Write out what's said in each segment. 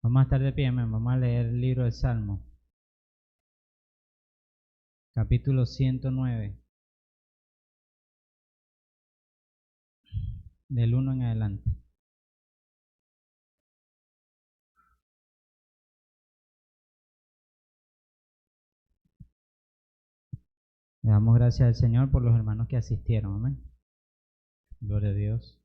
Vamos a estar de pie, amén. Vamos a leer el libro del Salmo, capítulo 109, del 1 en adelante. Le damos gracias al Señor por los hermanos que asistieron, amén. Gloria a Dios.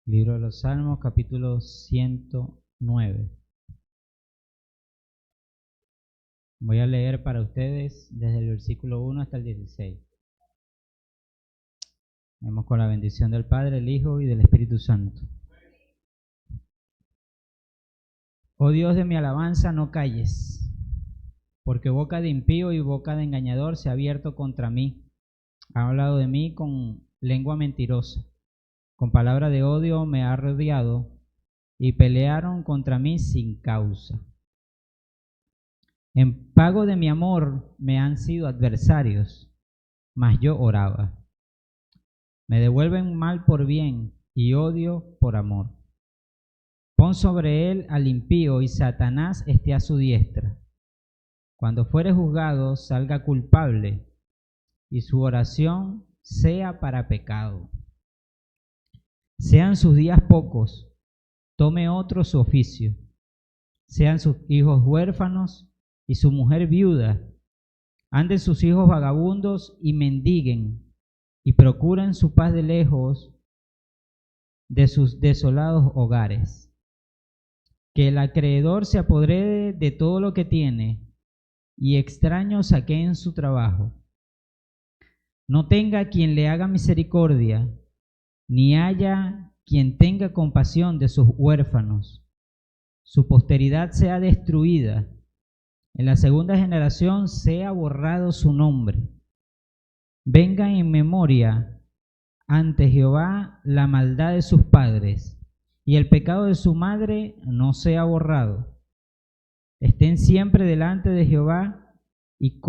Libro de los Salmos, capítulo 109. Voy a leer para ustedes desde el versículo 1 hasta el 16. Vemos con la bendición del Padre, el Hijo y del Espíritu Santo. Oh Dios de mi alabanza, no calles, porque boca de impío y boca de engañador se ha abierto contra mí. Ha hablado de mí con lengua mentirosa. Con palabra de odio me ha rodeado y pelearon contra mí sin causa. En pago de mi amor me han sido adversarios, mas yo oraba. Me devuelven mal por bien y odio por amor. Pon sobre él al impío y Satanás esté a su diestra. Cuando fuere juzgado salga culpable y su oración sea para pecado. Sean sus días pocos, tome otro su oficio. Sean sus hijos huérfanos y su mujer viuda. Anden sus hijos vagabundos y mendiguen, y procuren su paz de lejos de sus desolados hogares. Que el acreedor se apodere de todo lo que tiene, y extraños saqueen su trabajo. No tenga quien le haga misericordia, ni haya quien tenga compasión de sus huérfanos. Su posteridad sea destruida. En la segunda generación sea borrado su nombre. Venga en memoria ante Jehová la maldad de sus padres, y el pecado de su madre no sea borrado. Estén siempre delante de Jehová, y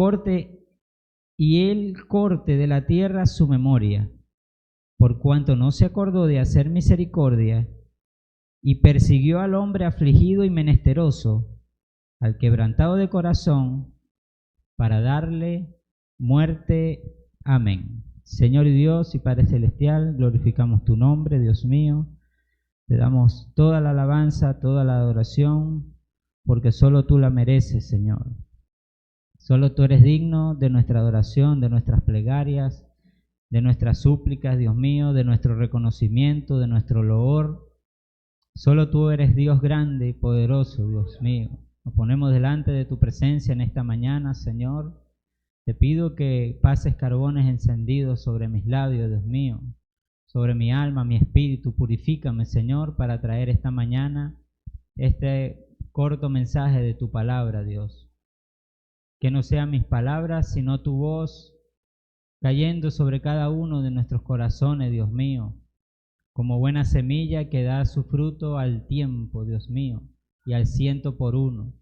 él corte de la tierra su memoria, por cuanto no se acordó de hacer misericordia, y persiguió al hombre afligido y menesteroso, al quebrantado de corazón, para darle muerte. Amén. Señor y Dios y Padre Celestial, glorificamos tu nombre, Dios mío. Te damos toda la alabanza, toda la adoración, porque solo tú la mereces, Señor. Solo tú eres digno de nuestra adoración, de nuestras plegarias, de nuestras súplicas, Dios mío, de nuestro reconocimiento, de nuestro loor. Solo tú eres Dios grande y poderoso, Dios mío. Nos ponemos delante de tu presencia en esta mañana, Señor. Te pido que pases carbones encendidos sobre mis labios, Dios mío, sobre mi alma, mi espíritu. Purifícame, Señor, para traer esta mañana este corto mensaje de tu palabra, Dios. Que no sean mis palabras, sino tu voz cayendo sobre cada uno de nuestros corazones, Dios mío, como buena semilla que da su fruto al tiempo, Dios mío, y al 100 por 1.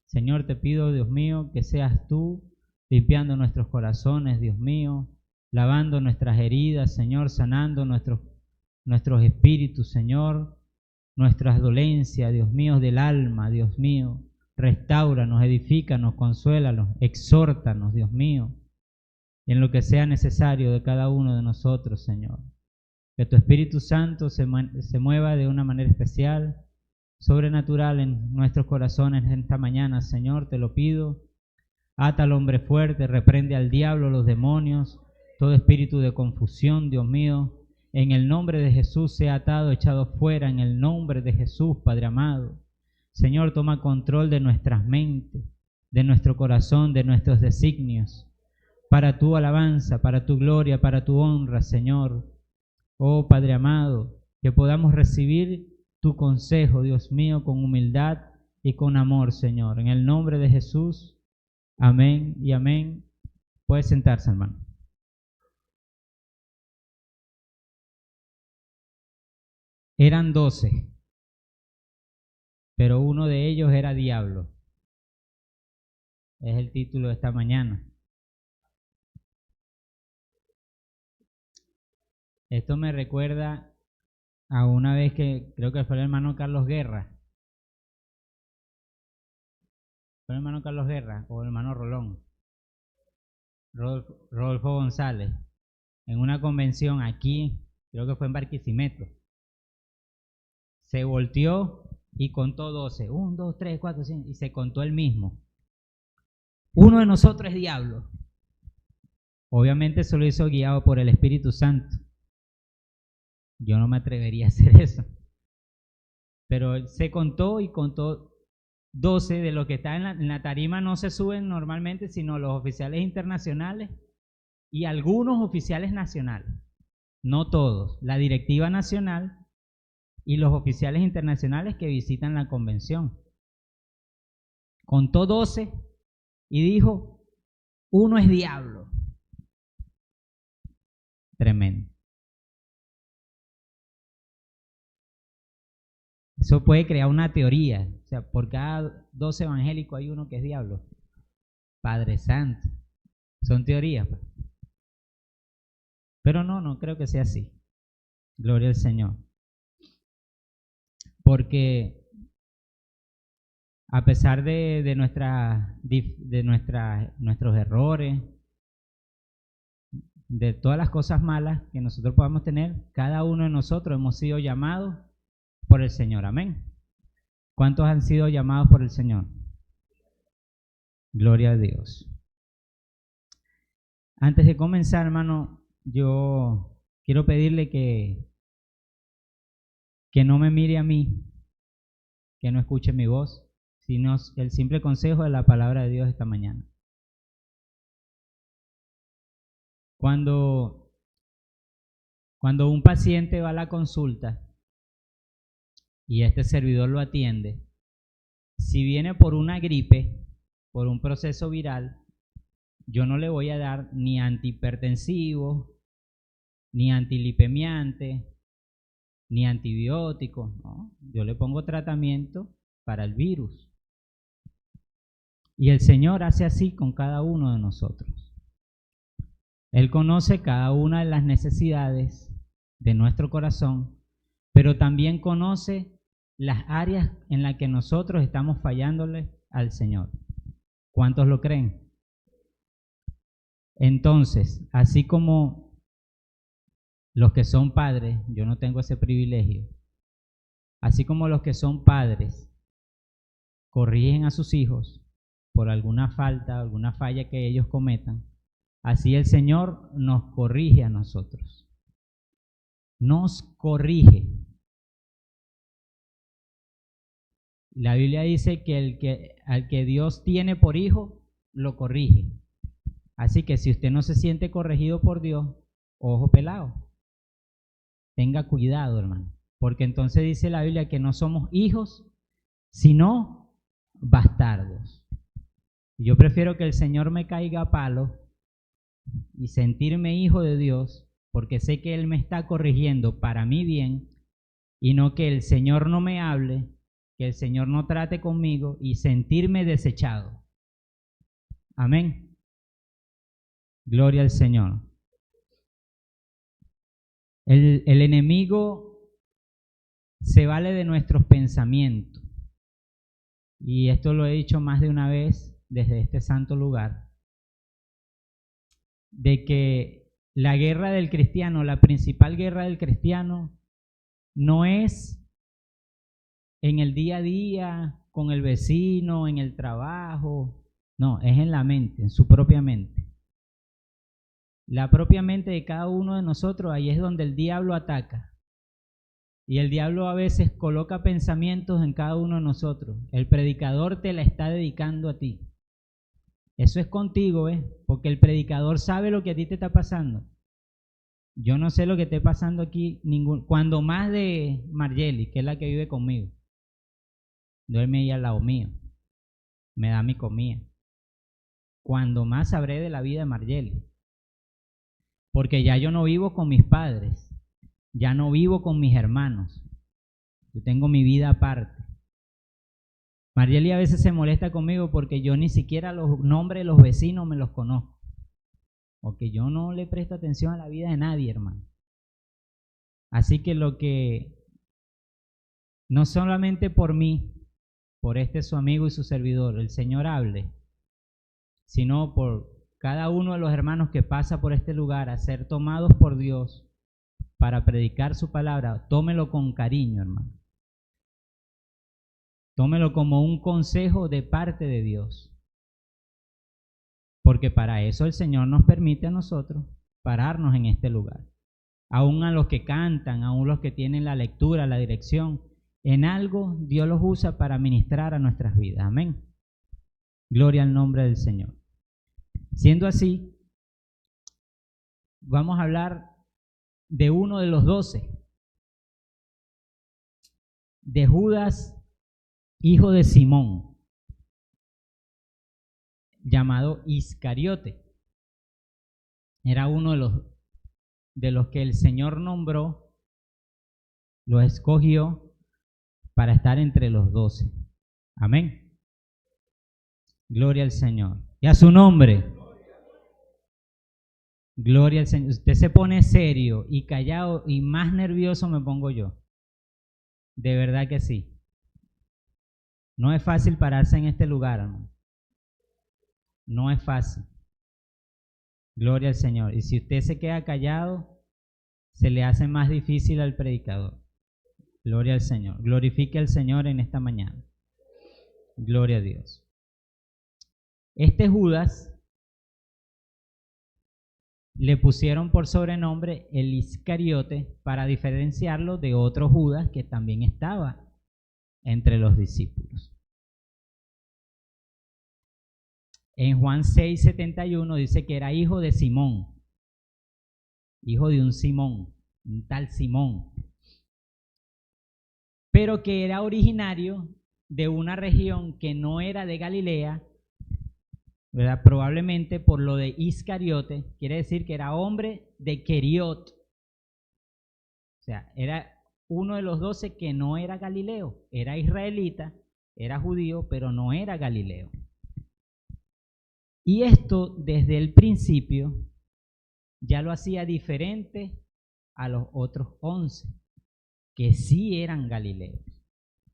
Señor, te pido, Dios mío, que seas tú limpiando nuestros corazones, Dios mío, lavando nuestras heridas, Señor, sanando nuestros espíritus, Señor, nuestras dolencias, Dios mío, del alma, Dios mío. Restáuranos, edifícanos, consuélanos, exhórtanos, Dios mío, en lo que sea necesario de cada uno de nosotros, Señor. Que tu Espíritu Santo se mueva de una manera especial, sobrenatural en nuestros corazones en esta mañana, Señor, te lo pido. Ata al hombre fuerte, reprende al diablo, los demonios, todo espíritu de confusión, Dios mío, en el nombre de Jesús sea atado, echado fuera, en el nombre de Jesús, Padre amado. Señor, toma control de nuestras mentes, de nuestro corazón, de nuestros designios, para tu alabanza, para tu gloria, para tu honra, Señor. Oh Padre amado, que podamos recibir tu consejo, Dios mío, con humildad y con amor, Señor. En el nombre de Jesús, amén y amén. Puede sentarse, hermano. Eran 12. pero uno de ellos era diablo. Es el título de esta mañana. Esto me recuerda a una vez que creo que fue el hermano Carlos Guerra. ¿Fue el hermano Carlos Guerra o el hermano Rolón? Rodolfo González, en una convención aquí, creo que fue en Barquisimeto. Se volteó y contó 12. 1, 2, 3, 4, 5. Y se contó él mismo. Uno de nosotros es diablo. Obviamente eso lo hizo guiado por el Espíritu Santo. Yo no me atrevería a hacer eso. Pero él se contó y contó 12 de los que están en la tarima. No se suben normalmente, sino los oficiales internacionales y algunos oficiales nacionales. No todos. La directiva nacional y los oficiales internacionales que visitan la convención. Contó 12 y dijo, uno es diablo. Tremendo. Eso puede crear una teoría. O sea, por cada 12 evangélicos hay uno que es diablo. Padre Santo. Son teorías. Pero no creo que sea así. Gloria al Señor. Porque a pesar de nuestros errores, de todas las cosas malas que nosotros podamos tener, cada uno de nosotros hemos sido llamados por el Señor. Amén. ¿Cuántos han sido llamados por el Señor? Gloria a Dios. Antes de comenzar, hermano, yo quiero pedirle que no me mire a mí, que no escuche mi voz, sino el simple consejo de la palabra de Dios esta mañana. Cuando un paciente va a la consulta y este servidor lo atiende, si viene por una gripe, por un proceso viral, yo no le voy a dar ni antihipertensivo, ni antilipemiante, ni antibióticos, ¿no? Yo le pongo tratamiento para el virus. Y el Señor hace así con cada uno de nosotros. Él conoce cada una de las necesidades de nuestro corazón, pero también conoce las áreas en las que nosotros estamos fallándole al Señor. ¿Cuántos lo creen? Entonces, así como los que son padres, yo no tengo ese privilegio, así como los que son padres corrigen a sus hijos por alguna falta, alguna falla que ellos cometan, así el Señor nos corrige a nosotros. Nos corrige. La Biblia dice que al que Dios tiene por hijo, lo corrige. Así que si usted no se siente corregido por Dios, ojo pelado. Tenga cuidado, hermano. Porque entonces dice la Biblia que no somos hijos, sino bastardos. Yo prefiero que el Señor me caiga a palo y sentirme hijo de Dios, porque sé que Él me está corrigiendo para mi bien, y no que el Señor no me hable, que el Señor no trate conmigo y sentirme desechado. Amén. Gloria al Señor. El enemigo se vale de nuestros pensamientos. Y esto lo he dicho más de una vez desde este santo lugar, de que la guerra del cristiano, la principal guerra del cristiano, no es en el día a día, con el vecino, en el trabajo, no, es en la mente, en su propia mente. La propia mente de cada uno de nosotros, ahí es donde el diablo ataca. Y el diablo a veces coloca pensamientos en cada uno de nosotros. El predicador te la está dedicando a ti. Eso es contigo, porque el predicador sabe lo que a ti te está pasando. Yo no sé lo que esté pasando aquí, cuando más de Margeli, que es la que vive conmigo. Duerme ahí al lado mío. Me da mi comida. Cuando más sabré de la vida de Margeli. Porque ya yo no vivo con mis padres. Ya no vivo con mis hermanos. Yo tengo mi vida aparte. Marieli a veces se molesta conmigo porque yo ni siquiera los nombres de los vecinos me los conozco. Porque yo no le presto atención a la vida de nadie, hermano. Así que lo que, no solamente por mí, por su amigo y su servidor, el Señor hable, sino por cada uno de los hermanos que pasa por este lugar a ser tomados por Dios para predicar su palabra, tómelo con cariño, hermano. Tómelo como un consejo de parte de Dios. Porque para eso el Señor nos permite a nosotros pararnos en este lugar. Aún a los que cantan, aún los que tienen la lectura, la dirección, en algo Dios los usa para ministrar a nuestras vidas. Amén. Gloria al nombre del Señor. Siendo así, vamos a hablar de uno de los 12, de Judas, hijo de Simón, llamado Iscariote. Era uno de los que el Señor nombró, lo escogió para estar entre los 12. Amén. Gloria al Señor. Y a su nombre. Gloria al Señor. Usted se pone serio y callado y más nervioso me pongo yo. De verdad que sí. No es fácil pararse en este lugar, hermano. No es fácil. Gloria al Señor. Y si usted se queda callado, se le hace más difícil al predicador. Gloria al Señor. Glorifique al Señor en esta mañana. Gloria a Dios. Este Judas le pusieron por sobrenombre el Iscariote para diferenciarlo de otro Judas que también estaba entre los discípulos. En Juan 6:71 dice que era hijo de Simón, hijo de un Simón, un tal Simón, pero que era originario de una región que no era de Galilea, ¿verdad? Probablemente por lo de Iscariote, quiere decir que era hombre de Queriot. O sea, era uno de los 12 que no era galileo, era israelita, era judío, pero no era galileo. Y esto desde el principio ya lo hacía diferente a los otros 11, que sí eran galileos.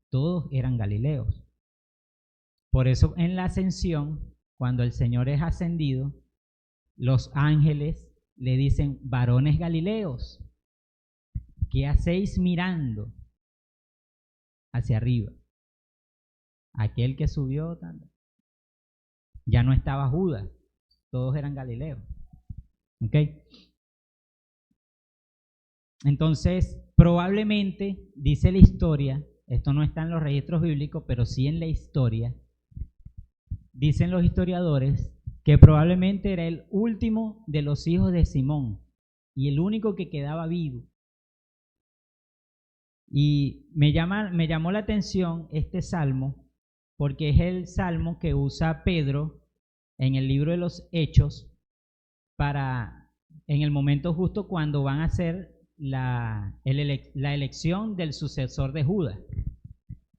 Todos eran galileos. Por eso en la ascensión, cuando el Señor es ascendido, los ángeles le dicen: varones galileos, ¿qué hacéis mirando hacia arriba? Aquel que subió, ya no estaba Judas, todos eran galileos. ¿Ok? Entonces, probablemente, dice la historia, esto no está en los registros bíblicos, pero sí en la historia, dicen los historiadores que probablemente era el último de los hijos de Simón y el único que quedaba vivo. Y me llamó la atención este salmo porque es el salmo que usa Pedro en el libro de los Hechos en el momento justo cuando van a hacer la elección del sucesor de Judas.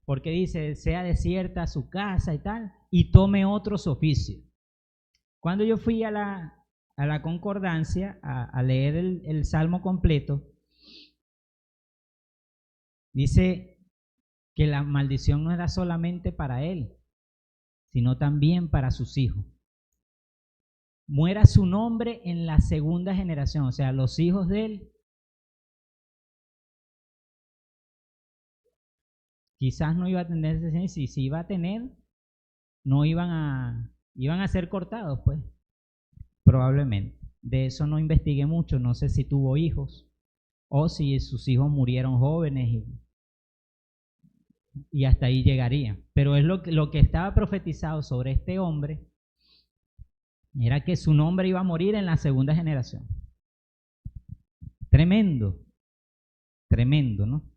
Porque dice: sea desierta su casa y tal, y tome otros oficios. Cuando yo fui a la concordancia a leer el salmo completo, dice que la maldición no era solamente para él, sino también para sus hijos. Muera su nombre en la segunda generación, o sea, los hijos de él quizás no iba a tener descendencia, si iba a tener, no iban a ser cortados, pues, probablemente. De eso no investigué mucho, no sé si tuvo hijos o si sus hijos murieron jóvenes y hasta ahí llegaría. Pero es lo que estaba profetizado sobre este hombre, era que su nombre iba a morir en la segunda generación. Tremendo, tremendo, ¿no?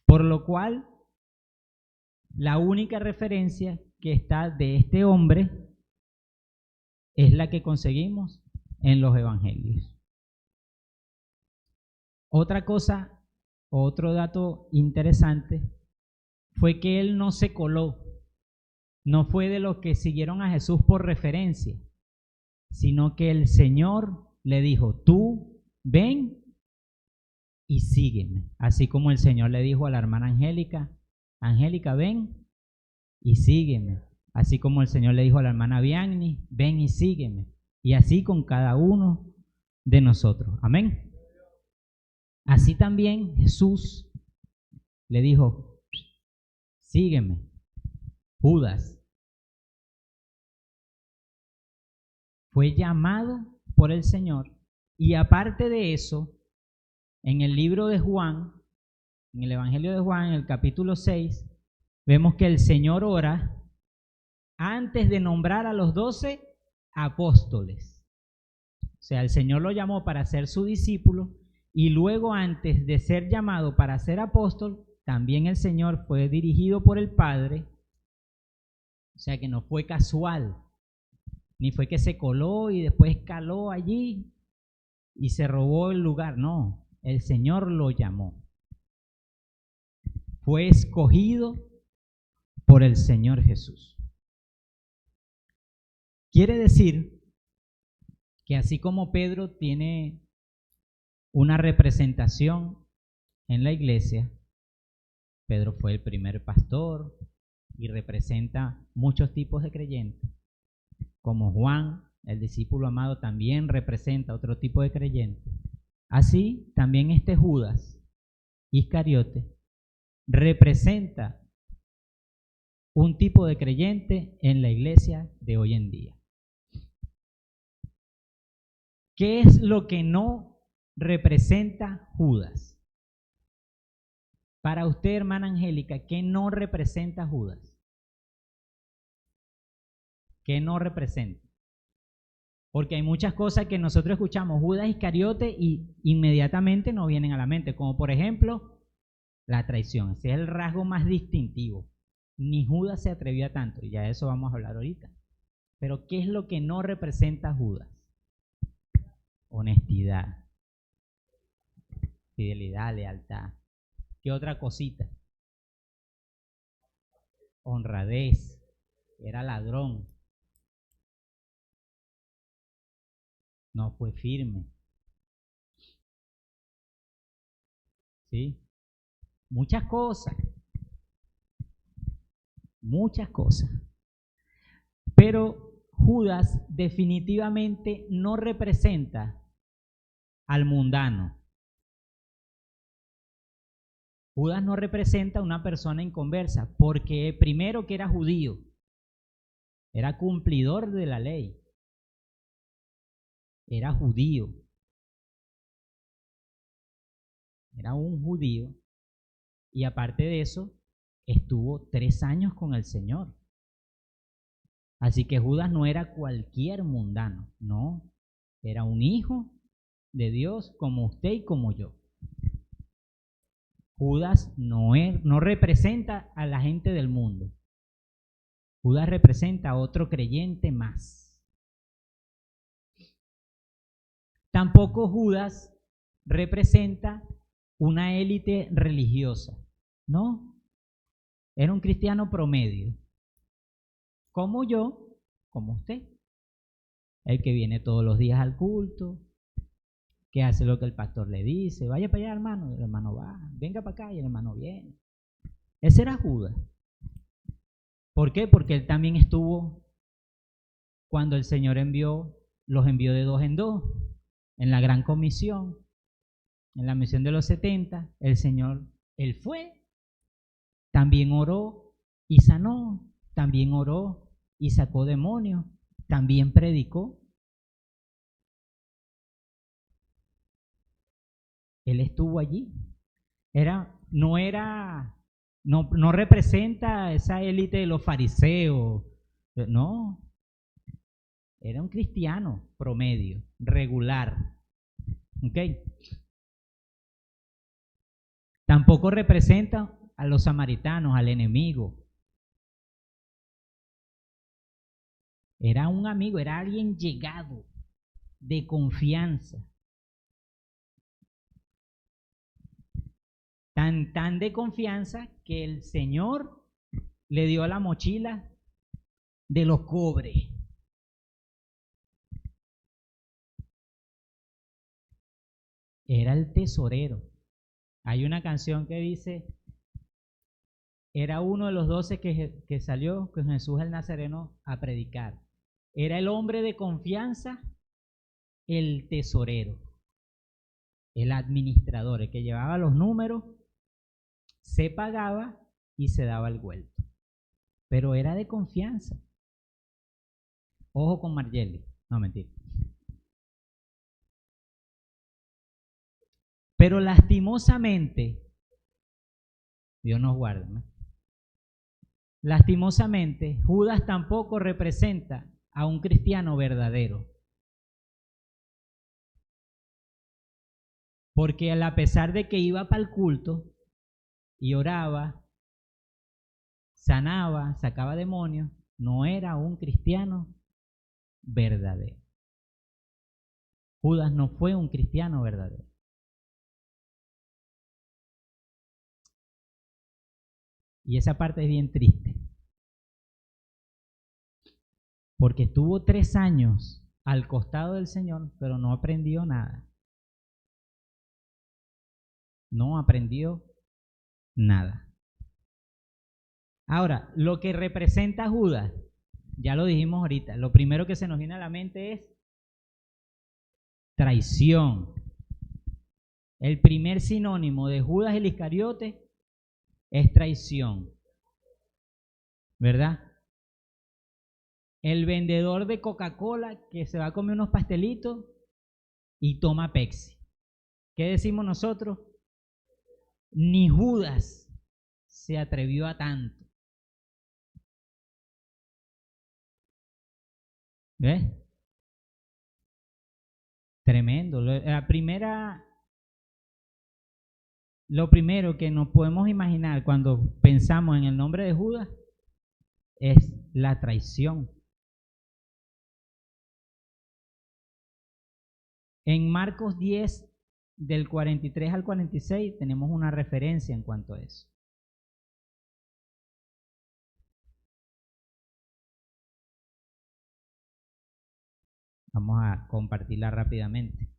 Por lo cual, la única referencia que está de este hombre es la que conseguimos en los evangelios. Otra cosa, otro dato interesante fue que él no se coló, no fue de los que siguieron a Jesús por referencia, sino que el Señor le dijo, tú ven y sígueme. Así como el Señor le dijo a la hermana Angélica, Angélica, ven y sígueme. Así como el Señor le dijo a la hermana Vianney, ven y sígueme. Y así con cada uno de nosotros. Amén. Así también Jesús le dijo, sígueme. Judas fue llamado por el Señor y aparte de eso, en el libro de Juan, en el Evangelio de Juan, en el capítulo 6, vemos que el Señor ora antes de nombrar a los 12 apóstoles. O sea, el Señor lo llamó para ser su discípulo y luego antes de ser llamado para ser apóstol, también el Señor fue dirigido por el Padre. O sea que no fue casual, ni fue que se coló y después escaló allí y se robó el lugar. No, el Señor lo llamó. Fue escogido por el Señor Jesús. Quiere decir que así como Pedro tiene una representación en la iglesia, Pedro fue el primer pastor y representa muchos tipos de creyentes, como Juan, el discípulo amado, también representa otro tipo de creyente. Así también este Judas Iscariote representa un tipo de creyente en la iglesia de hoy en día. ¿Qué es lo que no representa Judas? Para usted, hermana Angélica, ¿qué no representa Judas? ¿Qué no representa? Porque hay muchas cosas que nosotros escuchamos Judas Iscariote y inmediatamente nos vienen a la mente, como por ejemplo la traición. Ese es el rasgo más distintivo. Ni Judas se atrevió a tanto, y ya de eso vamos a hablar ahorita. Pero ¿qué es lo que no representa Judas? Honestidad, fidelidad, lealtad. ¿Qué otra cosita? Honradez. Era ladrón. No fue firme. ¿Sí? Muchas cosas. Muchas cosas. Pero Judas definitivamente no representa al mundano. Judas no representa a una persona inconversa, porque primero que era judío, era cumplidor de la ley, era judío, era un judío, y aparte de eso, estuvo 3 años con el Señor. Así que Judas no era cualquier mundano, no, era un hijo de Dios como usted y como yo. Judas no representa a la gente del mundo. Judas representa a otro creyente más. Tampoco Judas representa una élite religiosa, ¿no? Era un cristiano promedio, como yo, como usted. El que viene todos los días al culto, que hace lo que el pastor le dice, vaya para allá hermano, el hermano va, venga para acá y el hermano viene. Ese era Judas. ¿Por qué? Porque él también estuvo cuando el Señor los envió de 2 en 2, en la gran comisión, en la misión de los 70, el Señor, él fue, también oró y sanó, también oró y sacó demonios, también predicó. Él estuvo allí. No representa esa élite de los fariseos, no. Era un cristiano promedio, regular. ¿Ok? Tampoco representa a los samaritanos, al enemigo. Era un amigo, era alguien llegado, de confianza. Tan de confianza que el Señor le dio la mochila de los cobres. Era el tesorero. Hay una canción que dice, era uno de los 12 que salió con Jesús el Nazareno a predicar. Era el hombre de confianza, el tesorero, el administrador, el que llevaba los números, se pagaba y se daba el vuelto. Pero era de confianza. Ojo con Margelli. No, mentira. Pero lastimosamente, Dios nos guarde, ¿no? Lastimosamente, Judas tampoco representa a un cristiano verdadero. Porque a pesar de que iba para el culto y oraba, sanaba, sacaba demonios, no era un cristiano verdadero. Judas no fue un cristiano verdadero. Y esa parte es bien triste. Porque estuvo 3 años al costado del Señor, pero no aprendió nada. No aprendió nada. Ahora, lo que representa Judas, ya lo dijimos ahorita, lo primero que se nos viene a la mente es traición. El primer sinónimo de Judas el Iscariote es traición, ¿verdad? El vendedor de Coca-Cola que se va a comer unos pastelitos y toma Pepsi. ¿Qué decimos nosotros? Ni Judas se atrevió a tanto. ¿Ves? Tremendo. Lo primero que nos podemos imaginar cuando pensamos en el nombre de Judas es la traición. En Marcos 10, del 43 al 46, tenemos una referencia en cuanto a eso. Vamos a compartirla rápidamente.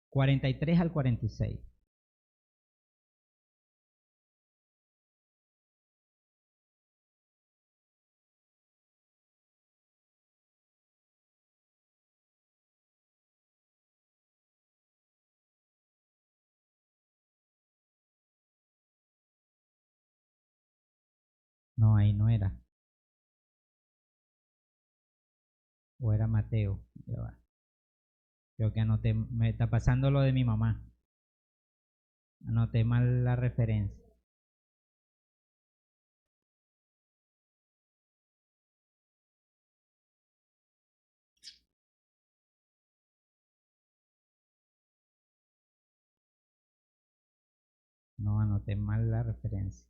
(43 al 46). No, ahí no era. O era Mateo. Ya va. Creo que anoté, me está pasando lo de mi mamá. Anoté mal la referencia. No, anoté mal la referencia.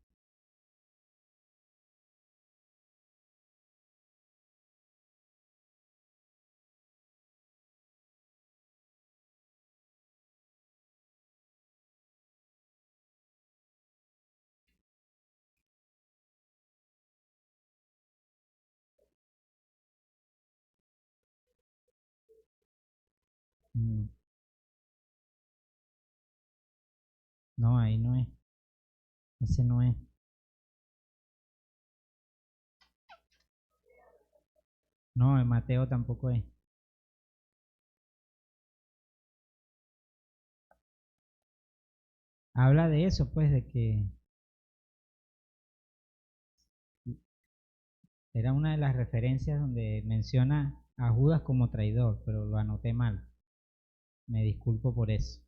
No, ahí no es. Ese no es. No, en Mateo tampoco es. Habla de eso, pues, de que era una de las referencias donde menciona a Judas como traidor, pero lo anoté mal. Me disculpo por eso.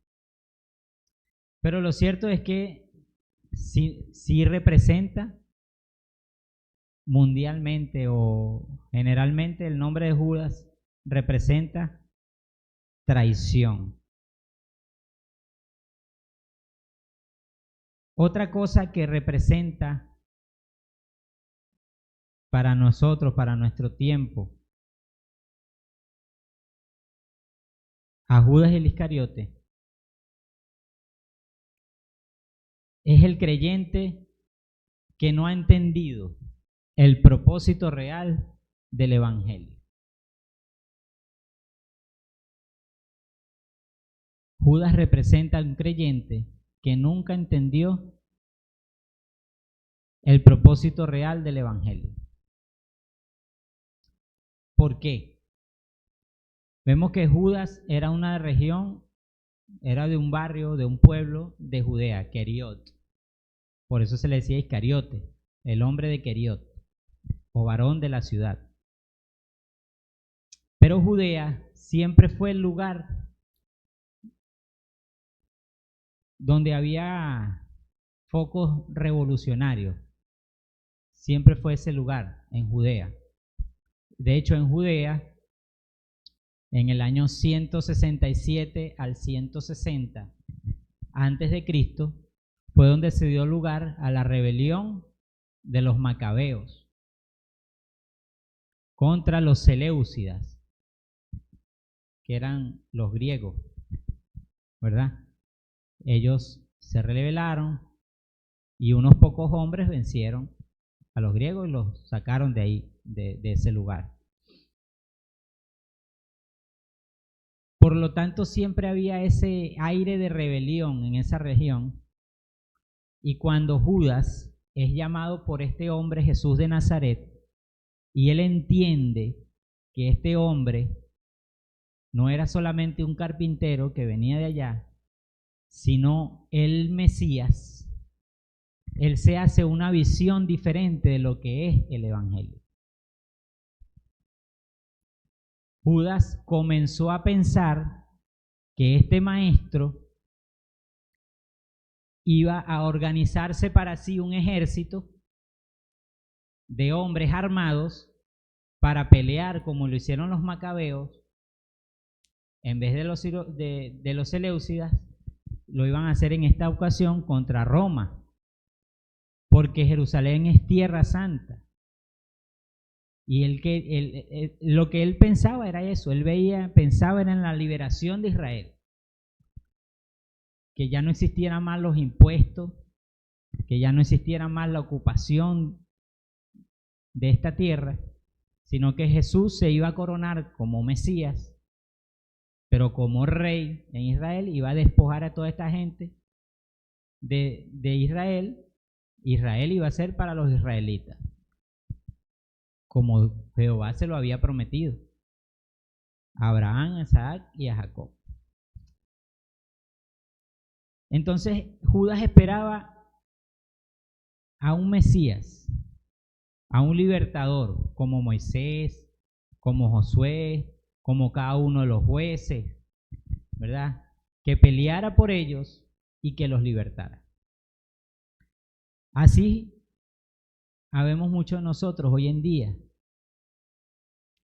Pero lo cierto es que sí representa mundialmente o generalmente el nombre de Judas representa traición. Otra cosa que representa para nosotros, para nuestro tiempo, a Judas el Iscariote, es el creyente que no ha entendido el propósito real del Evangelio. Judas representa a un creyente que nunca entendió el propósito real del Evangelio. ¿Por qué? Vemos que Judas era una región, era de un barrio, de un pueblo de Judea, Queriot. Por eso se le decía Iscariote, el hombre de Queriot, o varón de la ciudad. Pero Judea siempre fue el lugar donde había focos revolucionarios. Siempre fue ese lugar, en Judea. De hecho, en Judea, en el año 167 al 160 antes de Cristo, fue donde se dio lugar a la rebelión de los macabeos contra los seleucidas, que eran los griegos, ¿verdad? Ellos se rebelaron y unos pocos hombres vencieron a los griegos y los sacaron de ahí, de ese lugar. Por lo tanto, siempre había ese aire de rebelión en esa región. Y cuando Judas es llamado por este hombre Jesús de Nazaret, y él entiende que este hombre no era solamente un carpintero que venía de allá, sino el Mesías, él se hace una visión diferente de lo que es el Evangelio. Judas comenzó a pensar que este maestro iba a organizarse para sí un ejército de hombres armados para pelear como lo hicieron los macabeos. En vez de los seleucidas, lo iban a hacer en esta ocasión contra Roma, porque Jerusalén es tierra santa. Y lo que él pensaba era eso, pensaba en la liberación de Israel, que ya no existieran más los impuestos, que ya no existiera más la ocupación de esta tierra, sino que Jesús se iba a coronar como Mesías, pero como rey en Israel, iba a despojar a toda esta gente de Israel. Israel iba a ser para los israelitas, como Jehová se lo había prometido a Abraham, a Isaac y a Jacob. Entonces Judas esperaba a un Mesías, a un libertador, como Moisés, como Josué, como cada uno de los jueces, ¿verdad? Que peleara por ellos y que los libertara. Así habemos muchos de nosotros hoy en día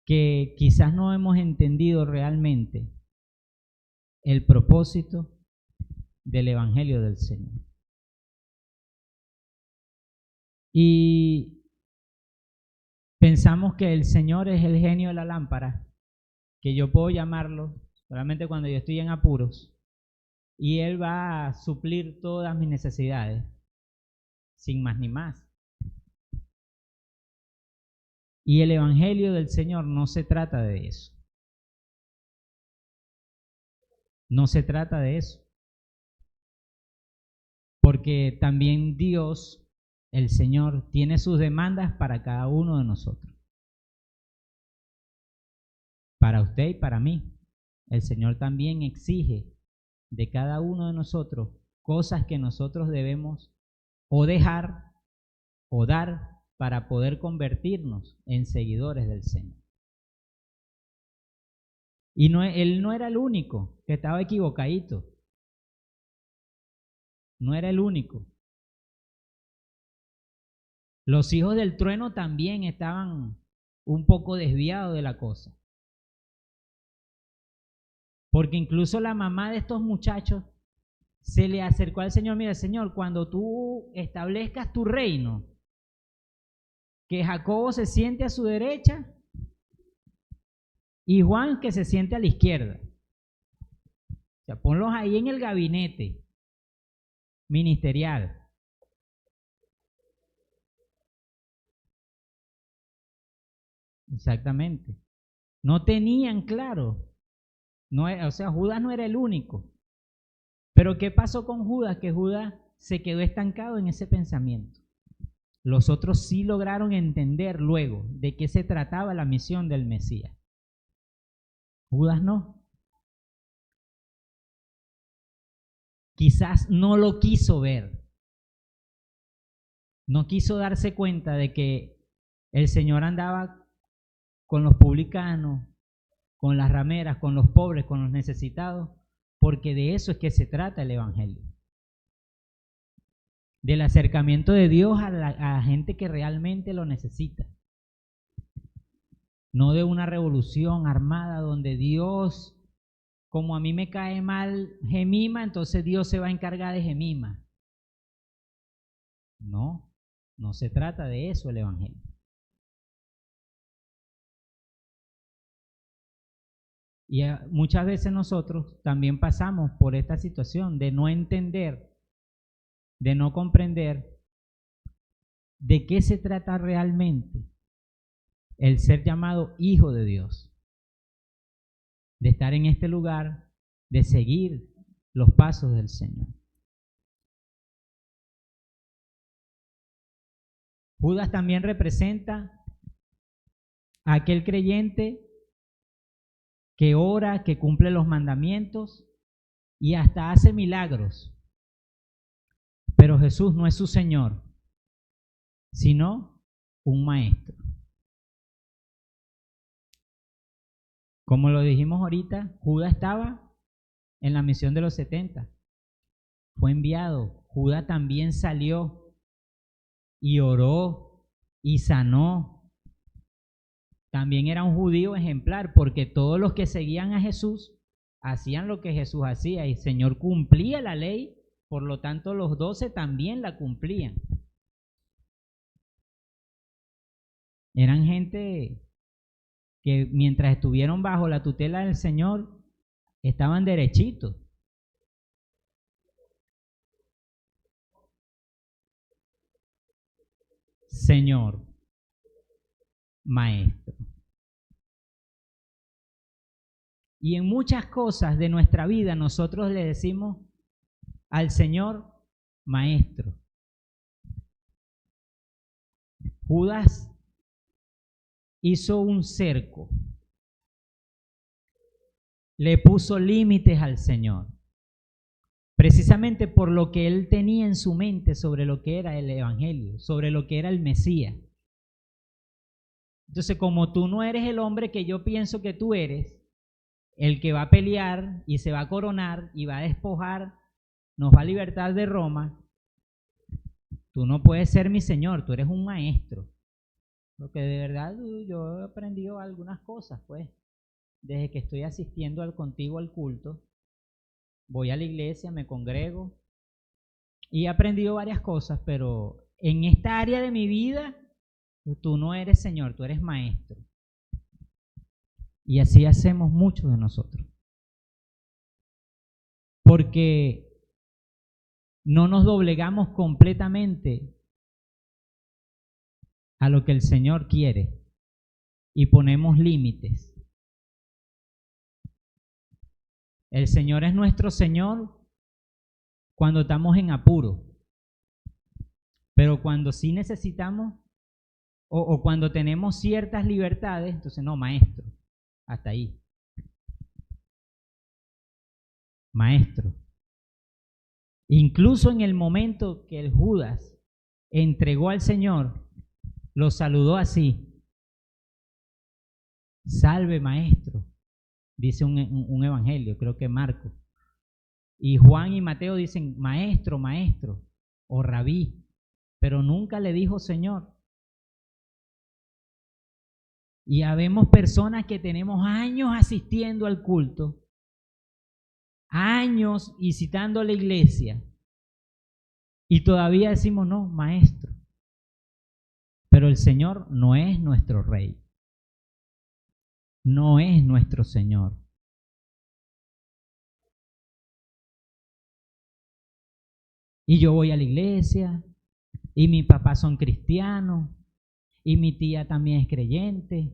que quizás no hemos entendido realmente el propósito del Evangelio del Señor. Y pensamos que el Señor es el genio de la lámpara, que yo puedo llamarlo solamente cuando yo estoy en apuros, y Él va a suplir todas mis necesidades, sin más ni más. Y el Evangelio del Señor no se trata de eso. No se trata de eso. Porque también Dios, el Señor, tiene sus demandas para cada uno de nosotros. Para usted y para mí. El Señor también exige de cada uno de nosotros cosas que nosotros debemos o dejar o dar para poder convertirnos en seguidores del Señor. Y él no era el único que estaba equivocadito. No era el único. Los hijos del trueno también estaban un poco desviados de la cosa. Porque incluso la mamá de estos muchachos se le acercó al Señor. Mira, Señor, cuando tú establezcas tu reino, que Jacobo se siente a su derecha y Juan que se siente a la izquierda. sea, ponlos ahí en el gabinete ministerial. Exactamente. No tenían claro. No, o sea, Judas no era el único. Pero ¿qué pasó con Judas? Que Judas se quedó estancado en ese pensamiento. Los otros sí lograron entender luego de qué se trataba la misión del Mesías. Judas no. Quizás no lo quiso ver. No quiso darse cuenta de que el Señor andaba con los publicanos, con las rameras, con los pobres, con los necesitados, porque de eso es que se trata el Evangelio. Del acercamiento de Dios a la gente que realmente lo necesita. No de una revolución armada donde Dios, como a mí me cae mal Gemima, entonces Dios se va a encargar de Gemima. No, no se trata de eso el Evangelio. Y muchas veces nosotros también pasamos por esta situación de no entender, de no comprender de qué se trata realmente el ser llamado hijo de Dios, de estar en este lugar, de seguir los pasos del Señor. Judas también representa a aquel creyente que ora, que cumple los mandamientos y hasta hace milagros. Pero Jesús no es su Señor, sino un maestro. Como lo dijimos ahorita, Judas estaba en la misión de los 70. Fue enviado. Judas también salió y oró y sanó. También era un judío ejemplar, porque todos los que seguían a Jesús hacían lo que Jesús hacía y el Señor cumplía la ley, por lo tanto los 12 también la cumplían. Eran gente que mientras estuvieron bajo la tutela del Señor, estaban derechitos. Señor, maestro. Y en muchas cosas de nuestra vida nosotros le decimos al Señor, maestro. Judas hizo un cerco, le puso límites al Señor, precisamente por lo que él tenía en su mente sobre lo que era el Evangelio, sobre lo que era el Mesías. Entonces, como tú no eres el hombre que yo pienso que tú eres, el que va a pelear y se va a coronar y va a despojar, nos va a libertar de Roma, tú no puedes ser mi Señor, tú eres un maestro. Porque de verdad yo he aprendido algunas cosas, pues, desde que estoy asistiendo contigo al culto, voy a la iglesia, me congrego y he aprendido varias cosas, pero en esta área de mi vida, tú no eres Señor, tú eres maestro. Y así hacemos muchos de nosotros. Porque no nos doblegamos completamente a lo que el Señor quiere y ponemos límites. El Señor es nuestro Señor cuando estamos en apuro, pero cuando sí necesitamos o cuando tenemos ciertas libertades, entonces no, maestro, hasta ahí. Maestro. Incluso en el momento que el Judas entregó al Señor, lo saludó así: salve maestro, dice un evangelio, creo que Marcos. Y Juan y Mateo dicen maestro, maestro, o rabí, pero nunca le dijo Señor. Y habemos personas que tenemos años asistiendo al culto, años visitando la iglesia, y todavía decimos no, maestro. Pero el Señor no es nuestro Rey, no es nuestro Señor. y yo voy a la iglesia, y mi papá son cristianos, y mi tía también es creyente.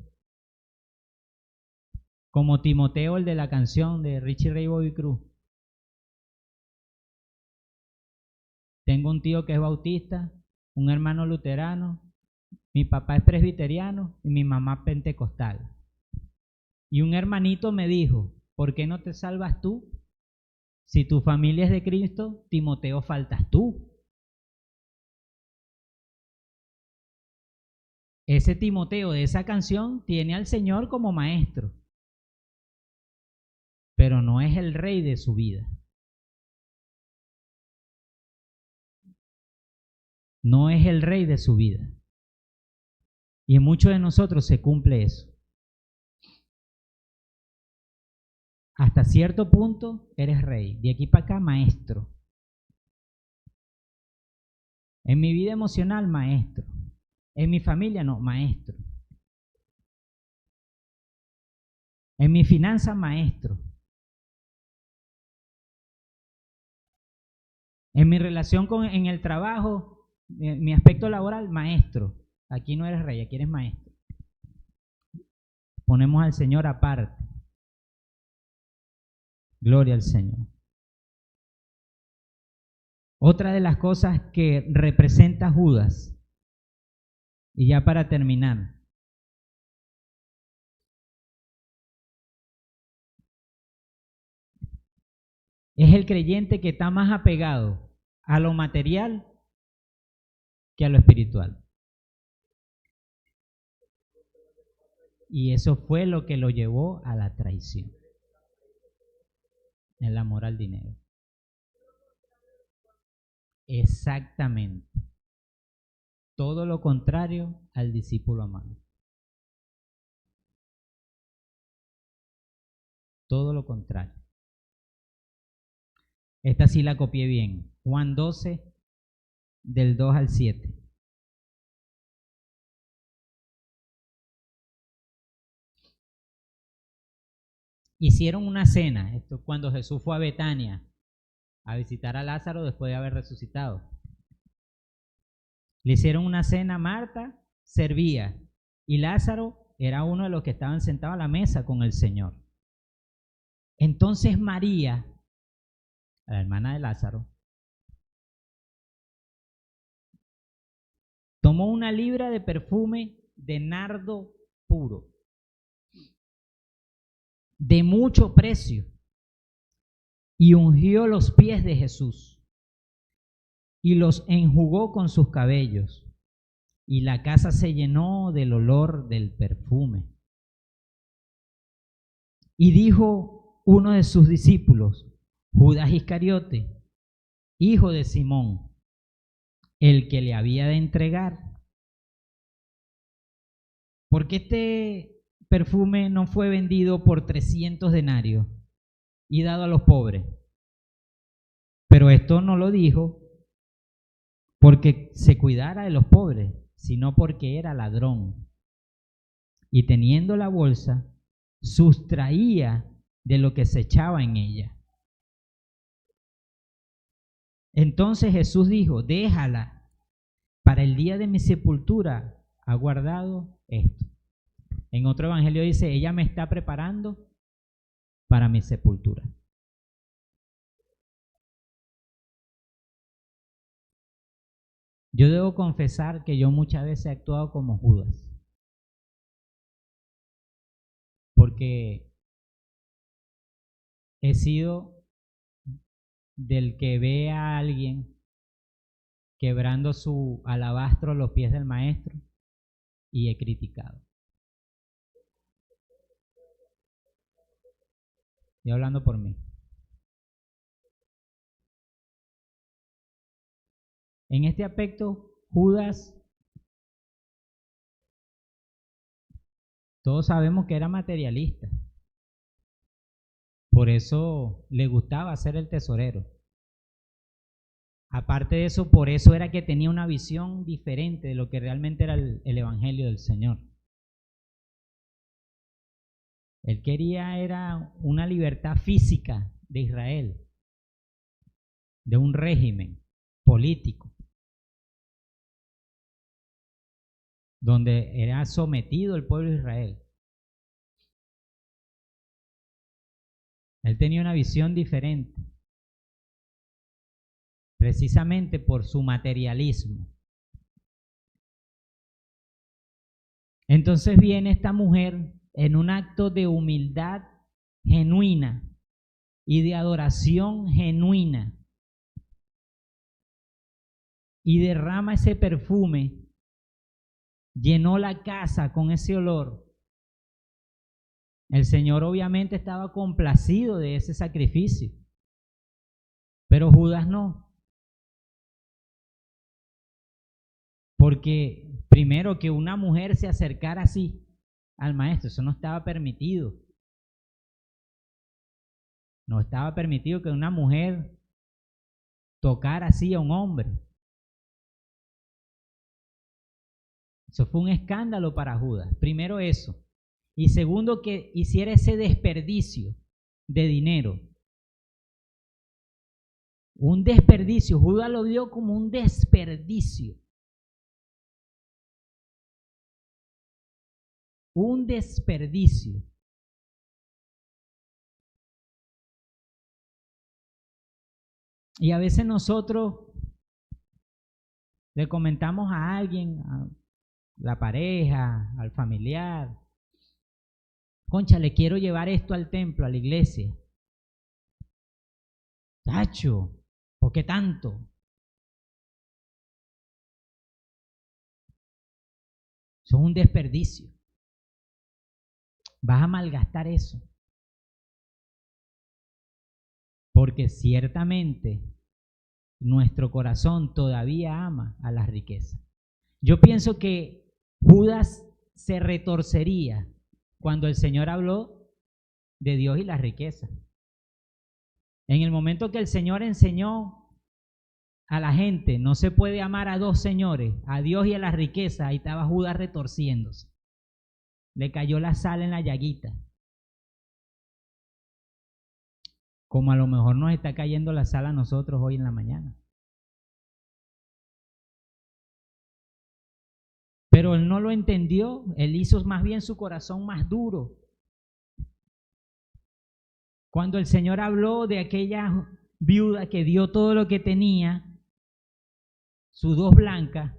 Como Timoteo, el de la canción de Richie Ray Bobby Cruz. Tengo un tío que es bautista, un hermano luterano, mi papá es presbiteriano y mi mamá pentecostal. Y un hermanito me dijo, ¿por qué no te salvas tú? Si tu familia es de Cristo, Timoteo faltas tú. Ese Timoteo de esa canción tiene al Señor como maestro, pero no es el rey de su vida. No es el rey de su vida. Y en muchos de nosotros se cumple eso. Hasta cierto punto eres rey, de aquí para acá maestro. En mi vida emocional, maestro. En mi familia, no, maestro. En mi finanza, maestro. En mi relación en el trabajo, en mi aspecto laboral, maestro. Aquí no eres rey, aquí eres maestro. Ponemos al Señor aparte. Gloria al Señor. Otra de las cosas que representa Judas, y ya para terminar, es el creyente que está más apegado a lo material que a lo espiritual. Y eso fue lo que lo llevó a la traición. El amor al dinero. Exactamente. Todo lo contrario al discípulo amado. Todo lo contrario. Esta sí la copié bien. Juan 12, del 2 al 7. Hicieron una cena, esto cuando Jesús fue a Betania a visitar a Lázaro después de haber resucitado. Le hicieron una cena, Marta servía y Lázaro era uno de los que estaban sentados a la mesa con el Señor. Entonces María, la hermana de Lázaro, tomó una libra de perfume de nardo puro, de mucho precio, y ungió los pies de Jesús y los enjugó con sus cabellos, y la casa se llenó del olor del perfume. Y dijo uno de sus discípulos, Judas Iscariote, hijo de Simón, el que le había de entregar, ¿por qué este perfume no fue vendido por 300 denarios y dado a los pobres? Pero esto no lo dijo porque se cuidara de los pobres, sino porque era ladrón. Y teniendo la bolsa, sustraía de lo que se echaba en ella. Entonces Jesús dijo, déjala, para el día de mi sepultura ha guardado esto. En otro evangelio dice, ella me está preparando para mi sepultura. Yo debo confesar que yo muchas veces he actuado como Judas. Porque he sido del que ve a alguien quebrando su alabastro a los pies del maestro y he criticado. Estoy hablando por mí. En este aspecto, Judas, todos sabemos que era materialista. Por eso le gustaba ser el tesorero. Aparte de eso, por eso era que tenía una visión diferente de lo que realmente era el evangelio del Señor. Él quería era una libertad física de Israel, de un régimen, político, donde era sometido el pueblo de Israel. Él tenía una visión diferente, precisamente por su materialismo. Entonces viene esta mujer en un acto de humildad genuina y de adoración genuina y derrama ese perfume, llenó la casa con ese olor. El Señor obviamente estaba complacido de ese sacrificio, pero Judas no. Porque primero, que una mujer se acercara así al maestro, eso no estaba permitido. No estaba permitido que una mujer tocara así a un hombre. Eso fue un escándalo para Judas. Primero eso. Y segundo, que hiciera ese desperdicio de dinero. Un desperdicio. Judas lo vio como un desperdicio. Un desperdicio. Y a veces nosotros le comentamos a alguien, a la pareja, al familiar: concha, le quiero llevar esto al templo, a la iglesia. Tacho, ¿por qué tanto? Eso es un desperdicio. Vas a malgastar eso. Porque ciertamente nuestro corazón todavía ama a las riquezas. Yo pienso que Judas se retorcería cuando el Señor habló de Dios y las riquezas. En el momento que el Señor enseñó a la gente: no se puede amar a dos señores, a Dios y a las riquezas, ahí estaba Judas retorciéndose. Le cayó la sal en la llaguita. Como a lo mejor nos está cayendo la sal a nosotros hoy en la mañana. Pero él no lo entendió, él hizo más bien su corazón más duro. Cuando el Señor habló de aquella viuda que dio todo lo que tenía, sus dos blancas,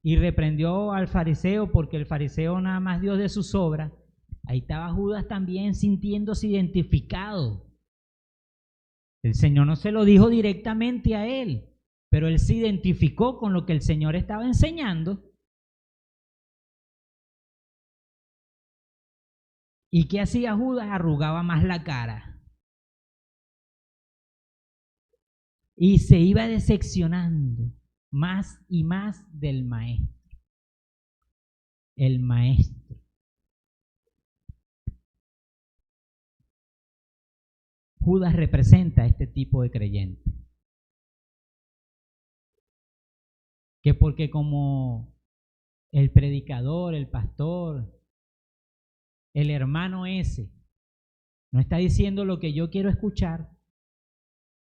y reprendió al fariseo porque el fariseo nada más dio de sus obras, ahí estaba Judas también sintiéndose identificado. El Señor no se lo dijo directamente a él, pero él se identificó con lo que el Señor estaba enseñando. ¿Y qué hacía Judas? Arrugaba más la cara. Y se iba decepcionando más y más del maestro. El maestro. Judas representa a este tipo de creyente. Que porque como el predicador, el pastor, el hermano ese no está diciendo lo que yo quiero escuchar,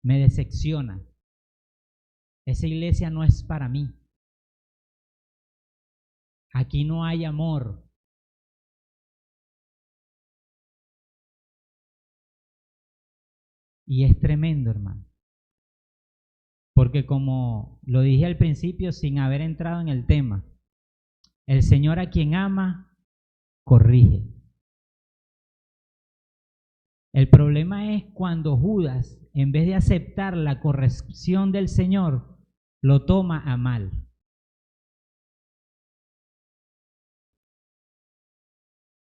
me decepciona. Esa iglesia no es para mí. Aquí no hay amor. Y es tremendo, hermano. Porque como lo dije al principio sin haber entrado en el tema, el Señor a quien ama, corrige. El problema es cuando Judas, en vez de aceptar la corrección del Señor, lo toma a mal.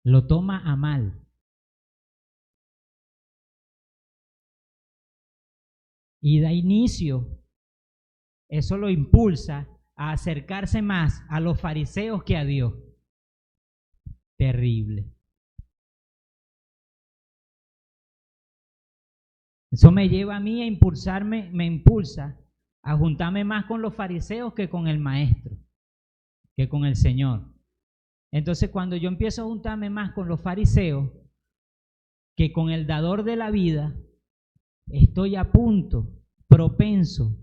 Lo toma a mal. Y da inicio, eso lo impulsa a acercarse más a los fariseos que a Dios. Terrible. Eso me lleva a mí a impulsarme, me impulsa a juntarme más con los fariseos que con el maestro, que con el Señor. Entonces, cuando yo empiezo a juntarme más con los fariseos que con el dador de la vida, estoy a punto propenso.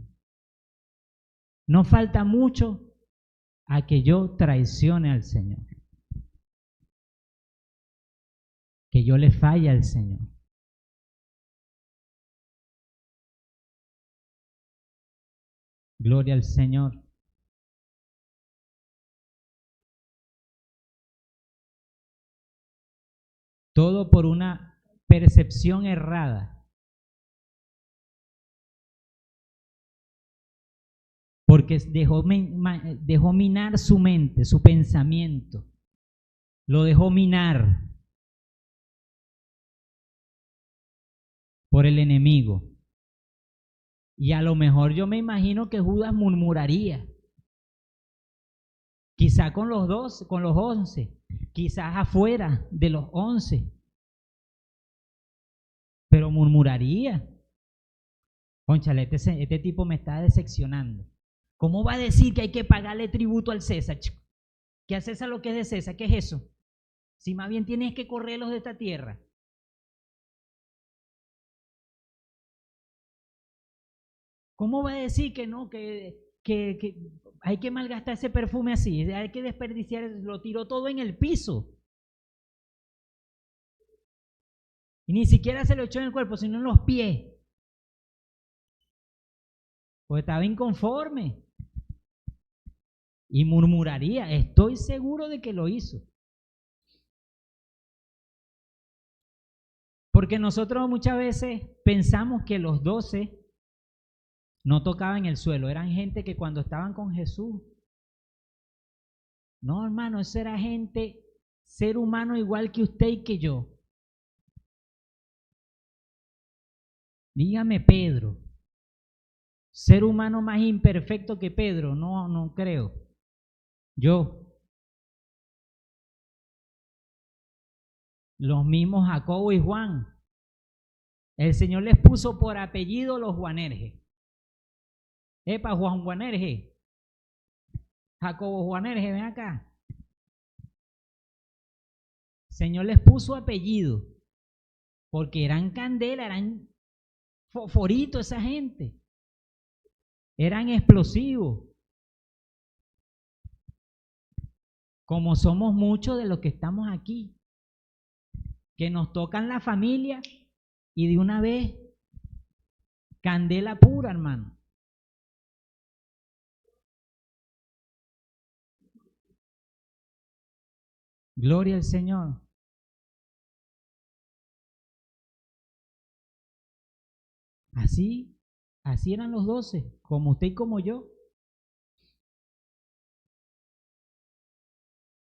No falta mucho a que yo traicione al Señor, que yo le falle al Señor. Gloria al Señor. Todo por una percepción errada. Porque dejó minar su mente, su pensamiento. Lo dejó minar por el enemigo. Y a lo mejor yo me imagino que Judas murmuraría. Quizá con los 12, con los 11, quizás afuera de los 11. Pero murmuraría. Cónchale, este tipo me está decepcionando. ¿Cómo va a decir que hay que pagarle tributo al César, chico? Que a César lo que es de César, ¿qué es eso? Si más bien tienes que correrlos de esta tierra. ¿Cómo va a decir que no, que hay que malgastar ese perfume así? Hay que desperdiciar, lo tiró todo en el piso. Y ni siquiera se lo echó en el cuerpo, sino en los pies. Pues estaba inconforme. Y murmuraría, estoy seguro de que lo hizo. Porque nosotros muchas veces pensamos que los 12 no tocaban el suelo, eran gente que cuando estaban con Jesús. No, hermano, eso era gente, ser humano igual que usted y que yo. Dígame Pedro, ser humano más imperfecto que Pedro, no creo. Yo. Los mismos Jacobo y Juan. El Señor les puso por apellido los Juanerges. Epa, Juan Juanerge. Jacobo Juanerge, ven acá. El Señor les puso apellido porque eran candela, eran fosforitos esa gente. Eran explosivos. Como somos muchos de los que estamos aquí, que nos tocan la familia y de una vez candela pura, hermano. Gloria al Señor. Así eran los 12, como usted y como yo.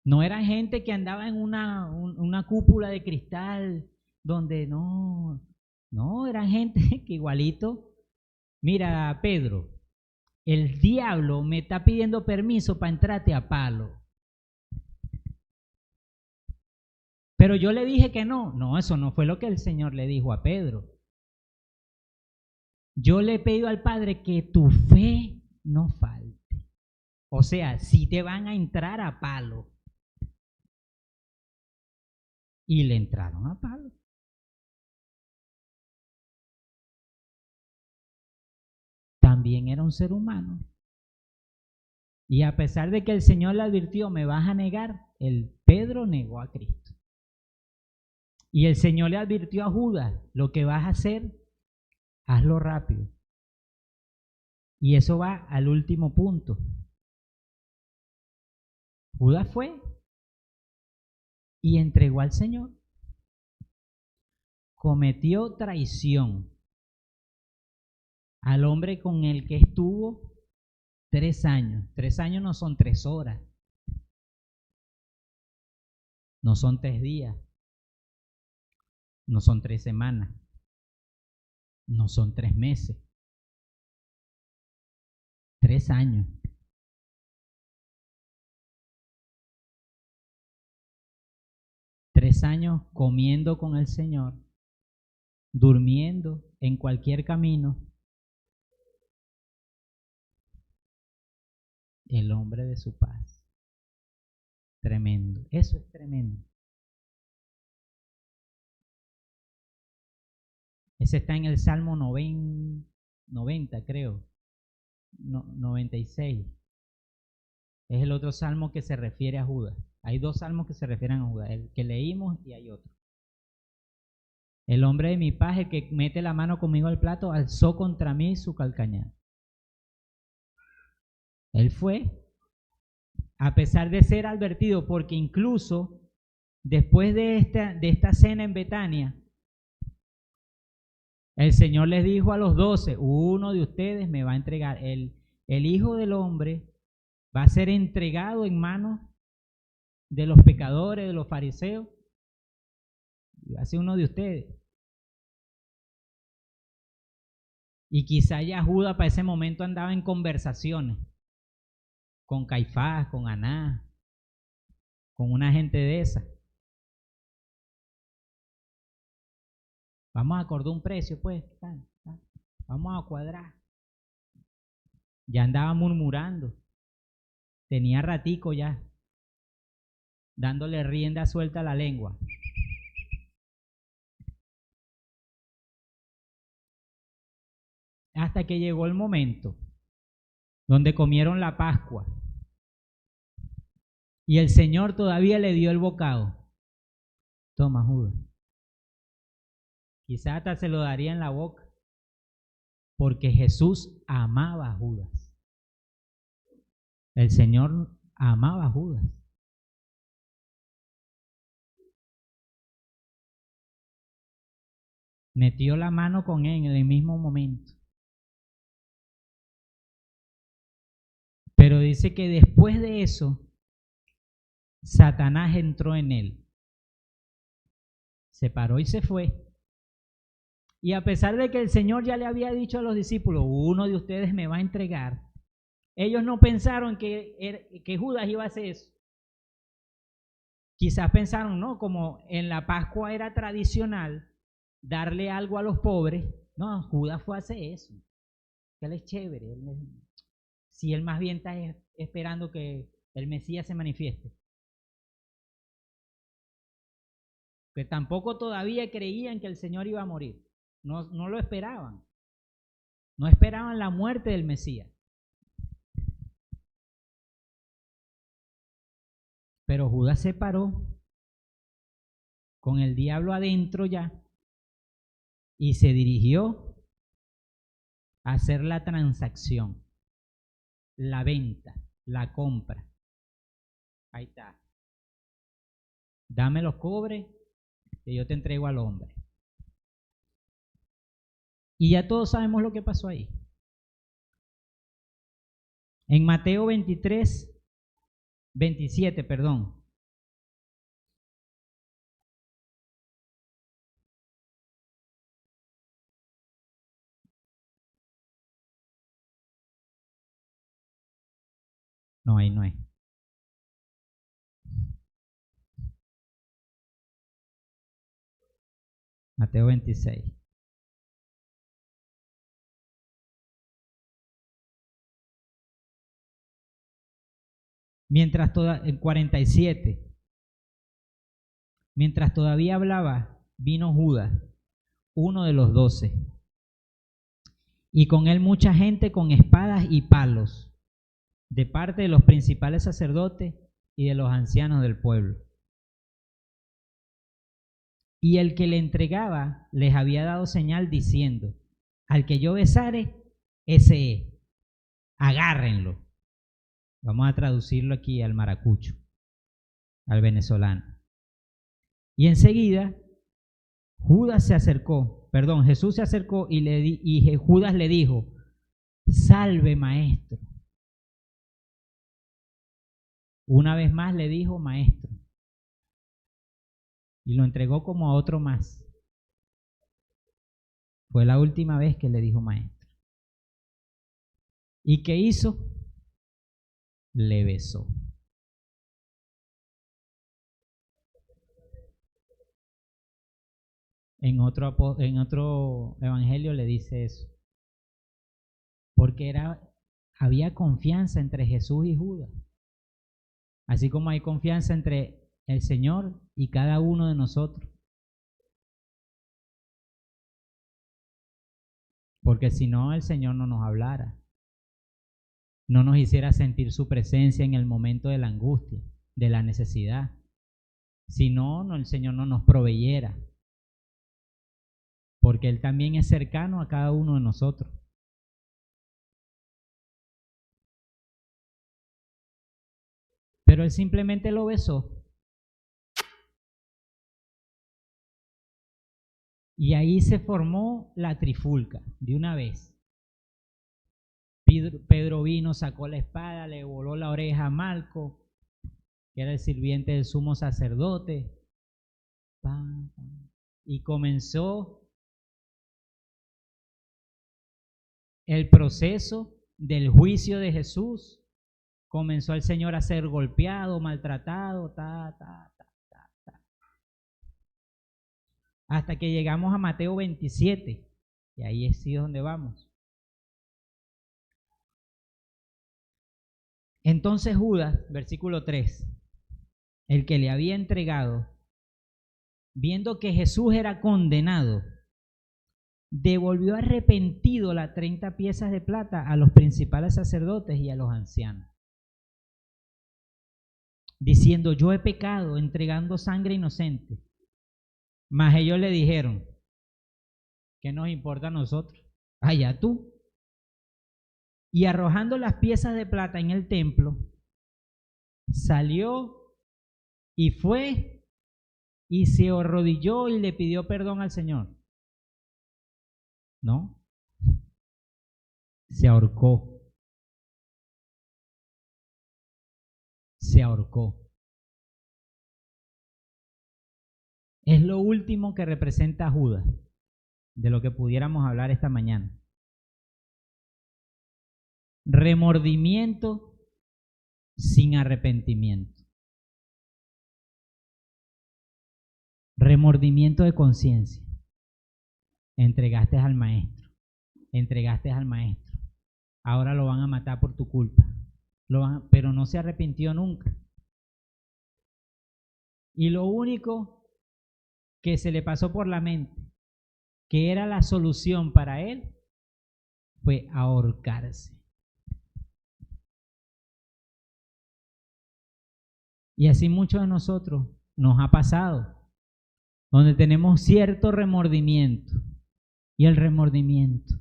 No era gente que andaba en una cúpula de cristal donde no, eran gente que igualito. Mira, Pedro, el diablo me está pidiendo permiso para entrarte a palo. Pero yo le dije que no. No, eso no fue lo que el Señor le dijo a Pedro. Yo le he pedido al Padre que tu fe no falte. O sea, si te van a entrar a palo. Y le entraron a palo. También era un ser humano. Y a pesar de que el Señor le advirtió, me vas a negar, el Pedro negó a Cristo. Y el Señor le advirtió a Judas, lo que vas a hacer, hazlo rápido. Y eso va al último punto. Judas fue y entregó al Señor. Cometió traición al hombre con el que estuvo 3 años. 3 años no son 3 horas. No son 3 días. No son 3 semanas. No son 3 meses. 3 años. Tres años comiendo con el Señor, durmiendo en cualquier camino. El hombre de su paz. Tremendo. Eso es tremendo. Ese está en el Salmo 90, 90 creo, 96. Es el otro salmo que se refiere a Judas. Hay dos salmos que se refieren a Judas, el que leímos y hay otro. El hombre de mi paz, el que mete la mano conmigo al plato, alzó contra mí su calcañar. Él fue, a pesar de ser advertido, porque incluso después de esta cena en Betania, el Señor les dijo a los 12, uno de ustedes me va a entregar. El Hijo del Hombre va a ser entregado en manos de los pecadores, de los fariseos. Va a ser uno de ustedes. Y quizá ya Judas para ese momento andaba en conversaciones con Caifás, con Anás, con una gente de esa. Vamos a acordar un precio, pues. Vamos a cuadrar. Ya andaba murmurando. Tenía ratico ya, dándole rienda suelta a la lengua. Hasta que llegó el momento donde comieron la Pascua y el Señor todavía le dio el bocado. Toma, Judas. Quizás hasta se lo daría en la boca, porque Jesús amaba a Judas. El Señor amaba a Judas. Metió la mano con él en el mismo momento. Pero dice que después de eso, Satanás entró en él. Se paró y se fue. Y a pesar de que el Señor ya le había dicho a los discípulos, uno de ustedes me va a entregar, ellos no pensaron que Judas iba a hacer eso. Quizás pensaron, no, como en la Pascua era tradicional darle algo a los pobres, no, Judas fue a hacer eso. Él es chévere. Si él más bien está esperando que el Mesías se manifieste. Que tampoco todavía creían que el Señor iba a morir. No lo esperaban. No esperaban la muerte del Mesías. Pero Judas se paró con el diablo adentro ya y se dirigió a hacer la transacción, la venta, la compra. Ahí está. Dame los cobres que yo te entrego al hombre. Y ya todos sabemos lo que pasó ahí. En Mateo 27, perdón. No, ahí no es. Mateo 26. En 47. Mientras todavía hablaba, vino Judas, uno de los 12, y con él mucha gente con espadas y palos, de parte de los principales sacerdotes y de los ancianos del pueblo. Y el que le entregaba les había dado señal diciendo, al que yo besare, ese es, agárrenlo. Vamos a traducirlo aquí al maracucho, al venezolano. Y enseguida Jesús se acercó y Judas le dijo, salve maestro. Una vez más le dijo maestro. Y lo entregó como a otro más. Fue la última vez que le dijo maestro. ¿Y qué hizo? Le besó. En otro evangelio le dice eso. Porque había confianza entre Jesús y Judas. Así como hay confianza entre el Señor y cada uno de nosotros. porque si no el Señor no nos hablara, no nos hiciera sentir su presencia en el momento de la angustia, de la necesidad. Si no, el Señor no nos proveyera, porque Él también es cercano a cada uno de nosotros. Pero Él simplemente lo besó. Y ahí se formó la trifulca de una vez. Pedro vino, sacó la espada, le voló la oreja a Malco, que era el sirviente del sumo sacerdote, y comenzó el proceso del juicio de Jesús. Comenzó el Señor a ser golpeado, maltratado, hasta que llegamos a Mateo 27, y ahí es donde vamos. Entonces Judas, versículo 3, el que le había entregado, viendo que Jesús era condenado, devolvió arrepentido las 30 piezas de plata a los principales sacerdotes y a los ancianos, diciendo: yo he pecado entregando sangre inocente. Mas ellos le dijeron: ¿qué nos importa a nosotros? Allá tú. Y arrojando las piezas de plata en el templo, salió y fue y se arrodilló y le pidió perdón al Señor. ¿No? Se ahorcó. Se ahorcó. Es lo último que representa a Judas, de lo que pudiéramos hablar esta mañana. Remordimiento sin arrepentimiento. Remordimiento de conciencia. Entregaste al maestro. Entregaste al maestro. Ahora lo van a matar por tu culpa. Pero no se arrepintió nunca. Y lo único que se le pasó por la mente, que era la solución para él, fue ahorcarse. Y así muchos de nosotros nos ha pasado, donde tenemos cierto remordimiento. Y el remordimiento.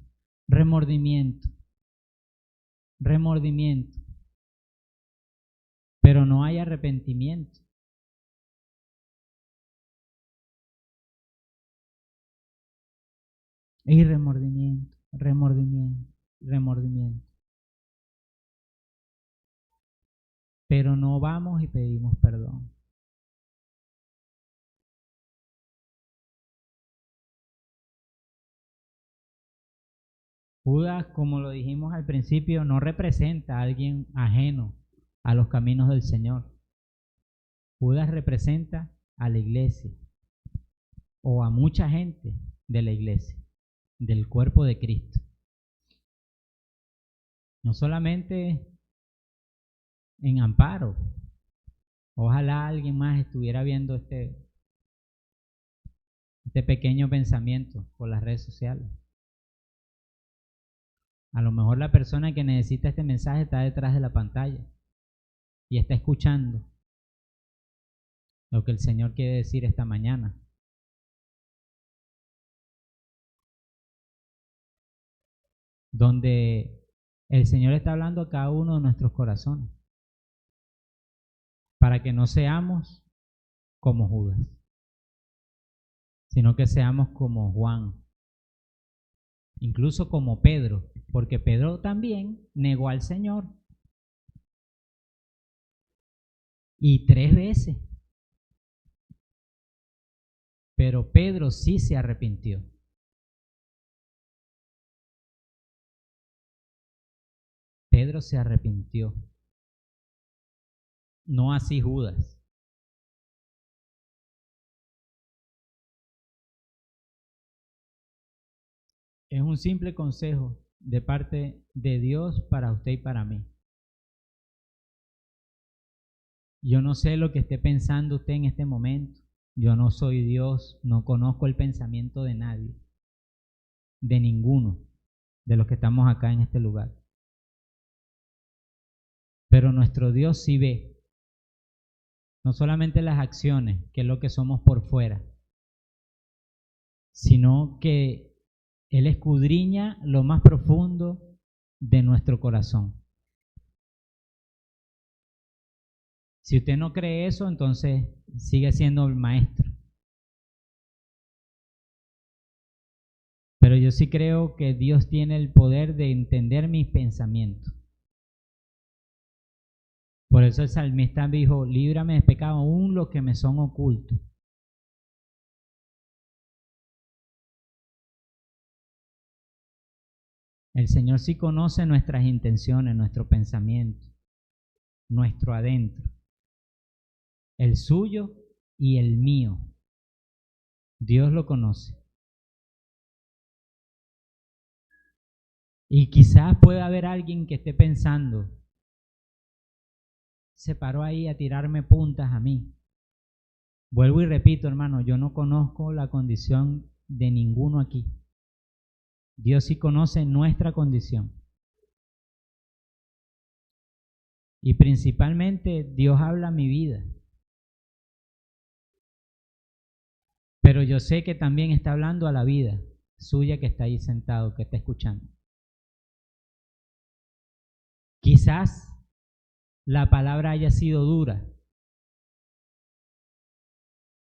Pero no hay arrepentimiento. Y remordimiento. Pero no vamos y pedimos perdón. Judas, como lo dijimos al principio, no representa a alguien ajeno a los caminos del Señor. Judas representa a la iglesia o a mucha gente de la iglesia, del cuerpo de Cristo. No solamente en Amparo. Ojalá alguien más estuviera viendo este pequeño pensamiento por las redes sociales. A lo mejor la persona que necesita este mensaje está detrás de la pantalla y está escuchando lo que el Señor quiere decir esta mañana. Donde el Señor está hablando a cada uno de nuestros corazones, para que no seamos como Judas, sino que seamos como Juan, incluso como Pedro, porque Pedro también negó al Señor. Y 3 veces. Pero Pedro sí se arrepintió. Pedro se arrepintió. No así Judas. Es un simple consejo de parte de Dios para usted y para mí. Yo no sé lo que esté pensando usted en este momento. Yo no soy Dios, no conozco el pensamiento de nadie, de ninguno. de los que estamos acá en este lugar. Pero nuestro Dios sí ve, no solamente las acciones, que es lo que somos por fuera, sino que Él escudriña lo más profundo de nuestro corazón. Si usted no cree eso, entonces sigue siendo el maestro. Pero yo sí creo que Dios tiene el poder de entender mis pensamientos. Por eso el salmista dijo, líbrame de pecado aún los que me son ocultos. El Señor sí conoce nuestras intenciones, nuestro pensamiento, nuestro adentro, el suyo y el mío. Dios lo conoce. Y quizás pueda haber alguien que esté pensando, se paró ahí a tirarme puntas a mí. Vuelvo y repito, hermano, yo no conozco la condición de ninguno aquí. Dios sí conoce nuestra condición. Y principalmente Dios habla mi vida. Pero yo sé que también está hablando a la vida suya que está ahí sentado, que está escuchando. Quizás la palabra haya sido dura.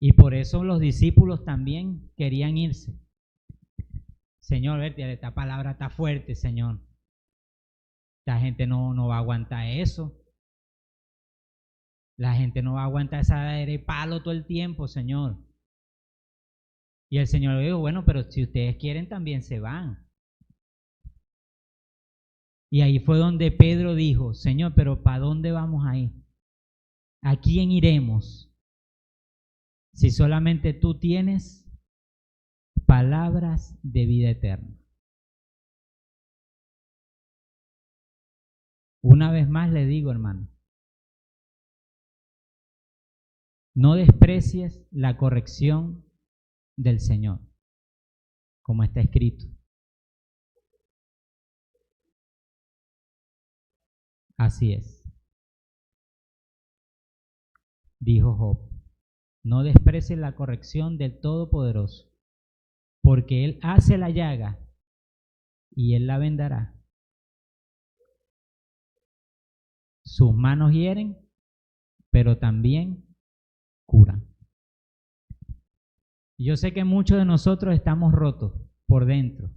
Y por eso los discípulos también querían irse. Señor, esta palabra está fuerte, Señor. La gente no va a aguantar eso. La gente no va a aguantar esa de palo todo el tiempo, Señor. Y el Señor le dijo, bueno, pero si ustedes quieren también se van. Y ahí fue donde Pedro dijo, Señor, pero ¿para dónde vamos a ir? ¿A quién iremos? Si solamente tú tienes palabras de vida eterna. Una vez más le digo, hermano, no desprecies la corrección del Señor, como está escrito. Así es. Dijo Job, no desprecies la corrección del Todopoderoso, porque Él hace la llaga y Él la vendará. Sus manos hieren, pero también curan. Yo sé que muchos de nosotros estamos rotos por dentro.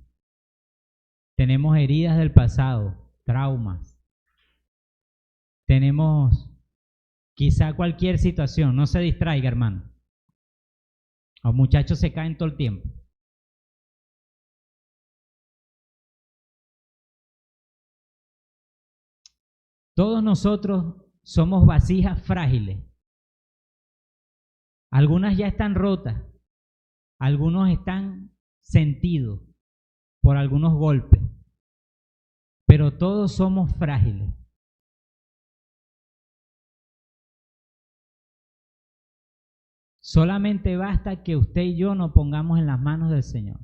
Tenemos heridas del pasado, traumas. Tenemos quizá cualquier situación. No se distraiga, hermano. Los muchachos se caen todo el tiempo. Todos nosotros somos vasijas frágiles. Algunas ya están rotas. Algunos están sentidos por algunos golpes. Pero todos somos frágiles. Solamente basta que usted y yo nos pongamos en las manos del Señor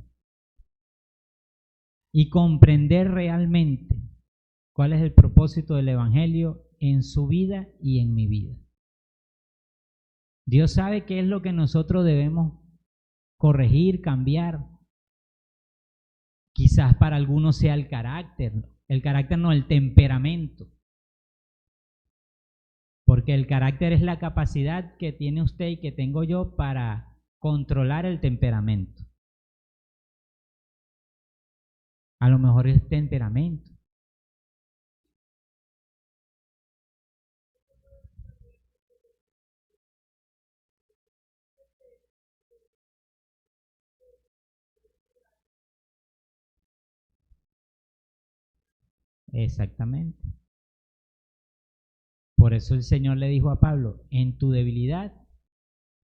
y comprender realmente cuál es el propósito del Evangelio en su vida y en mi vida. Dios sabe qué es lo que nosotros debemos corregir, cambiar. Quizás para algunos sea el carácter no, el temperamento. Porque el carácter es la capacidad que tiene usted y que tengo yo para controlar el temperamento. A lo mejor es temperamento. Exactamente. Por eso el Señor le dijo a Pablo, en tu debilidad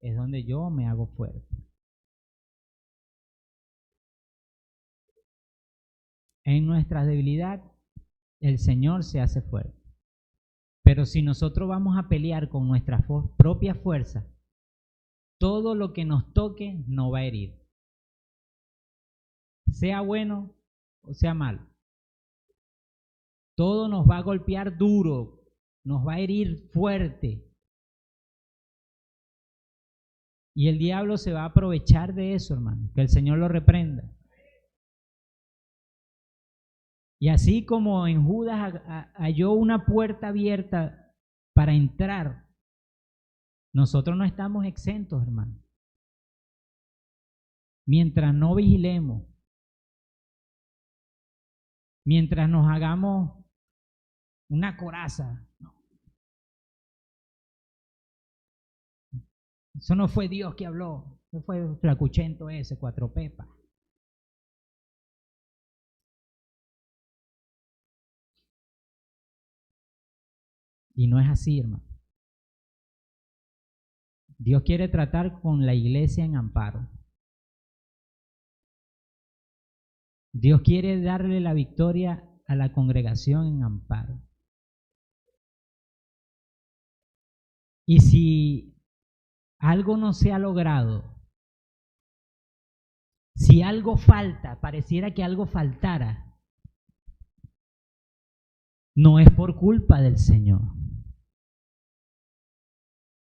es donde yo me hago fuerte. En nuestra debilidad el Señor se hace fuerte. Pero si nosotros vamos a pelear con nuestra propia fuerza, todo lo que nos toque nos va a herir. Sea bueno o sea malo, Todo nos va a golpear duro, nos va a herir fuerte. Y el diablo se va a aprovechar de eso, hermano. Que el Señor lo reprenda. Y así como en Judas halló una puerta abierta para entrar, nosotros no estamos exentos, hermano. Mientras no vigilemos, mientras nos hagamos una coraza. Eso no fue Dios que habló, eso fue el flacuchento ese, cuatro pepas. Y no es así, hermano. Dios quiere tratar con la iglesia en amparo. Dios quiere darle la victoria a la congregación en amparo. Y si algo no se ha logrado, si algo falta, pareciera que algo faltara, no es por culpa del Señor.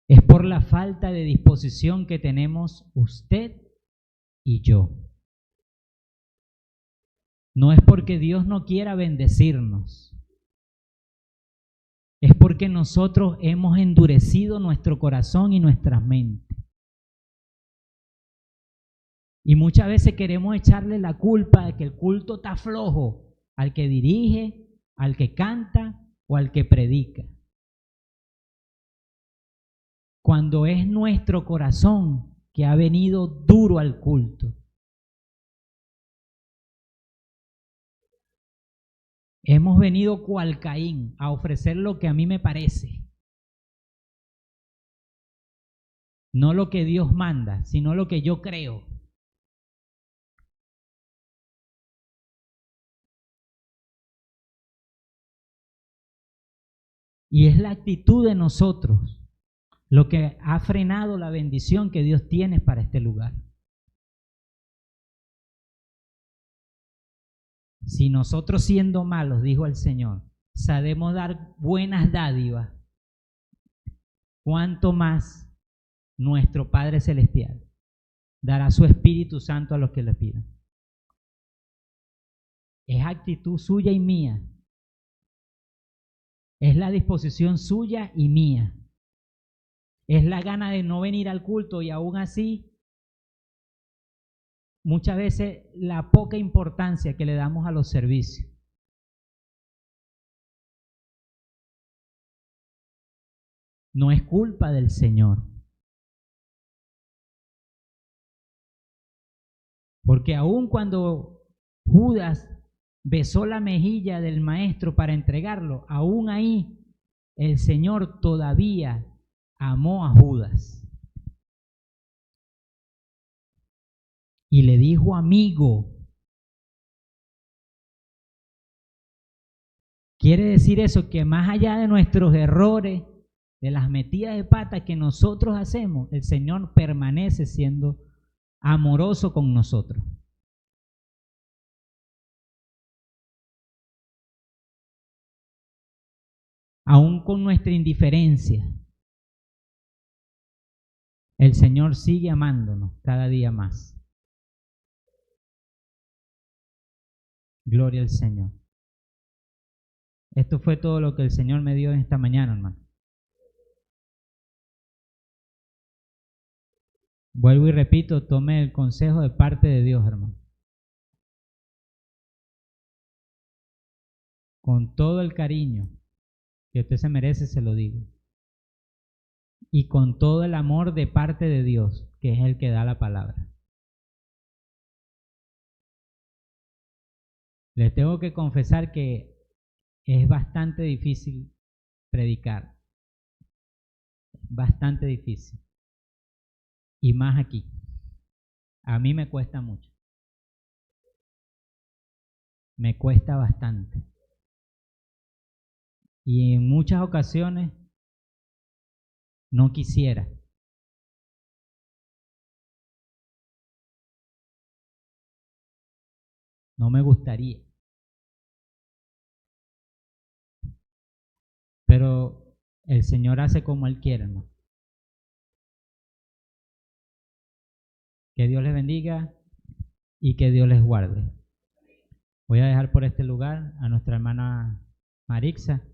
Es por la falta de disposición que tenemos usted y yo. No es porque Dios no quiera bendecirnos. Es porque nosotros hemos endurecido nuestro corazón y nuestras mentes. Y muchas veces queremos echarle la culpa de que el culto está flojo al que dirige, al que canta o al que predica. Cuando es nuestro corazón que ha venido duro al culto. Hemos venido cual Caín a ofrecer lo que a mí me parece. No lo que Dios manda, sino lo que yo creo. Y es la actitud de nosotros lo que ha frenado la bendición que Dios tiene para este lugar. Si nosotros siendo malos, dijo el Señor, sabemos dar buenas dádivas, ¿cuánto más nuestro Padre Celestial dará su Espíritu Santo a los que le pidan? Es actitud suya y mía. Es la disposición suya y mía. Es la gana de no venir al culto y aún así, muchas veces la poca importancia que le damos a los servicios. No es culpa del Señor. Porque aun cuando Judas besó la mejilla del maestro para entregarlo, aún ahí el Señor todavía amó a Judas. Y le dijo amigo. Quiere decir eso, que más allá de nuestros errores, de las metidas de pata que nosotros hacemos, el Señor permanece siendo amoroso con nosotros. Aún con nuestra indiferencia, el Señor sigue amándonos cada día más. Gloria al Señor. Esto fue todo lo que el Señor me dio esta mañana, hermano. Vuelvo y repito, tome el consejo de parte de Dios, hermano. Con todo el cariño que usted se merece, se lo digo. Y con todo el amor de parte de Dios, que es el que da la palabra. Les tengo que confesar que es bastante difícil predicar. Bastante difícil. Y más aquí. A mí me cuesta mucho. Me cuesta bastante. Y en muchas ocasiones no quisiera. No me gustaría. El Señor hace como Él quiere, hermano. Que Dios les bendiga y que Dios les guarde. Voy a dejar por este lugar a nuestra hermana Marixa.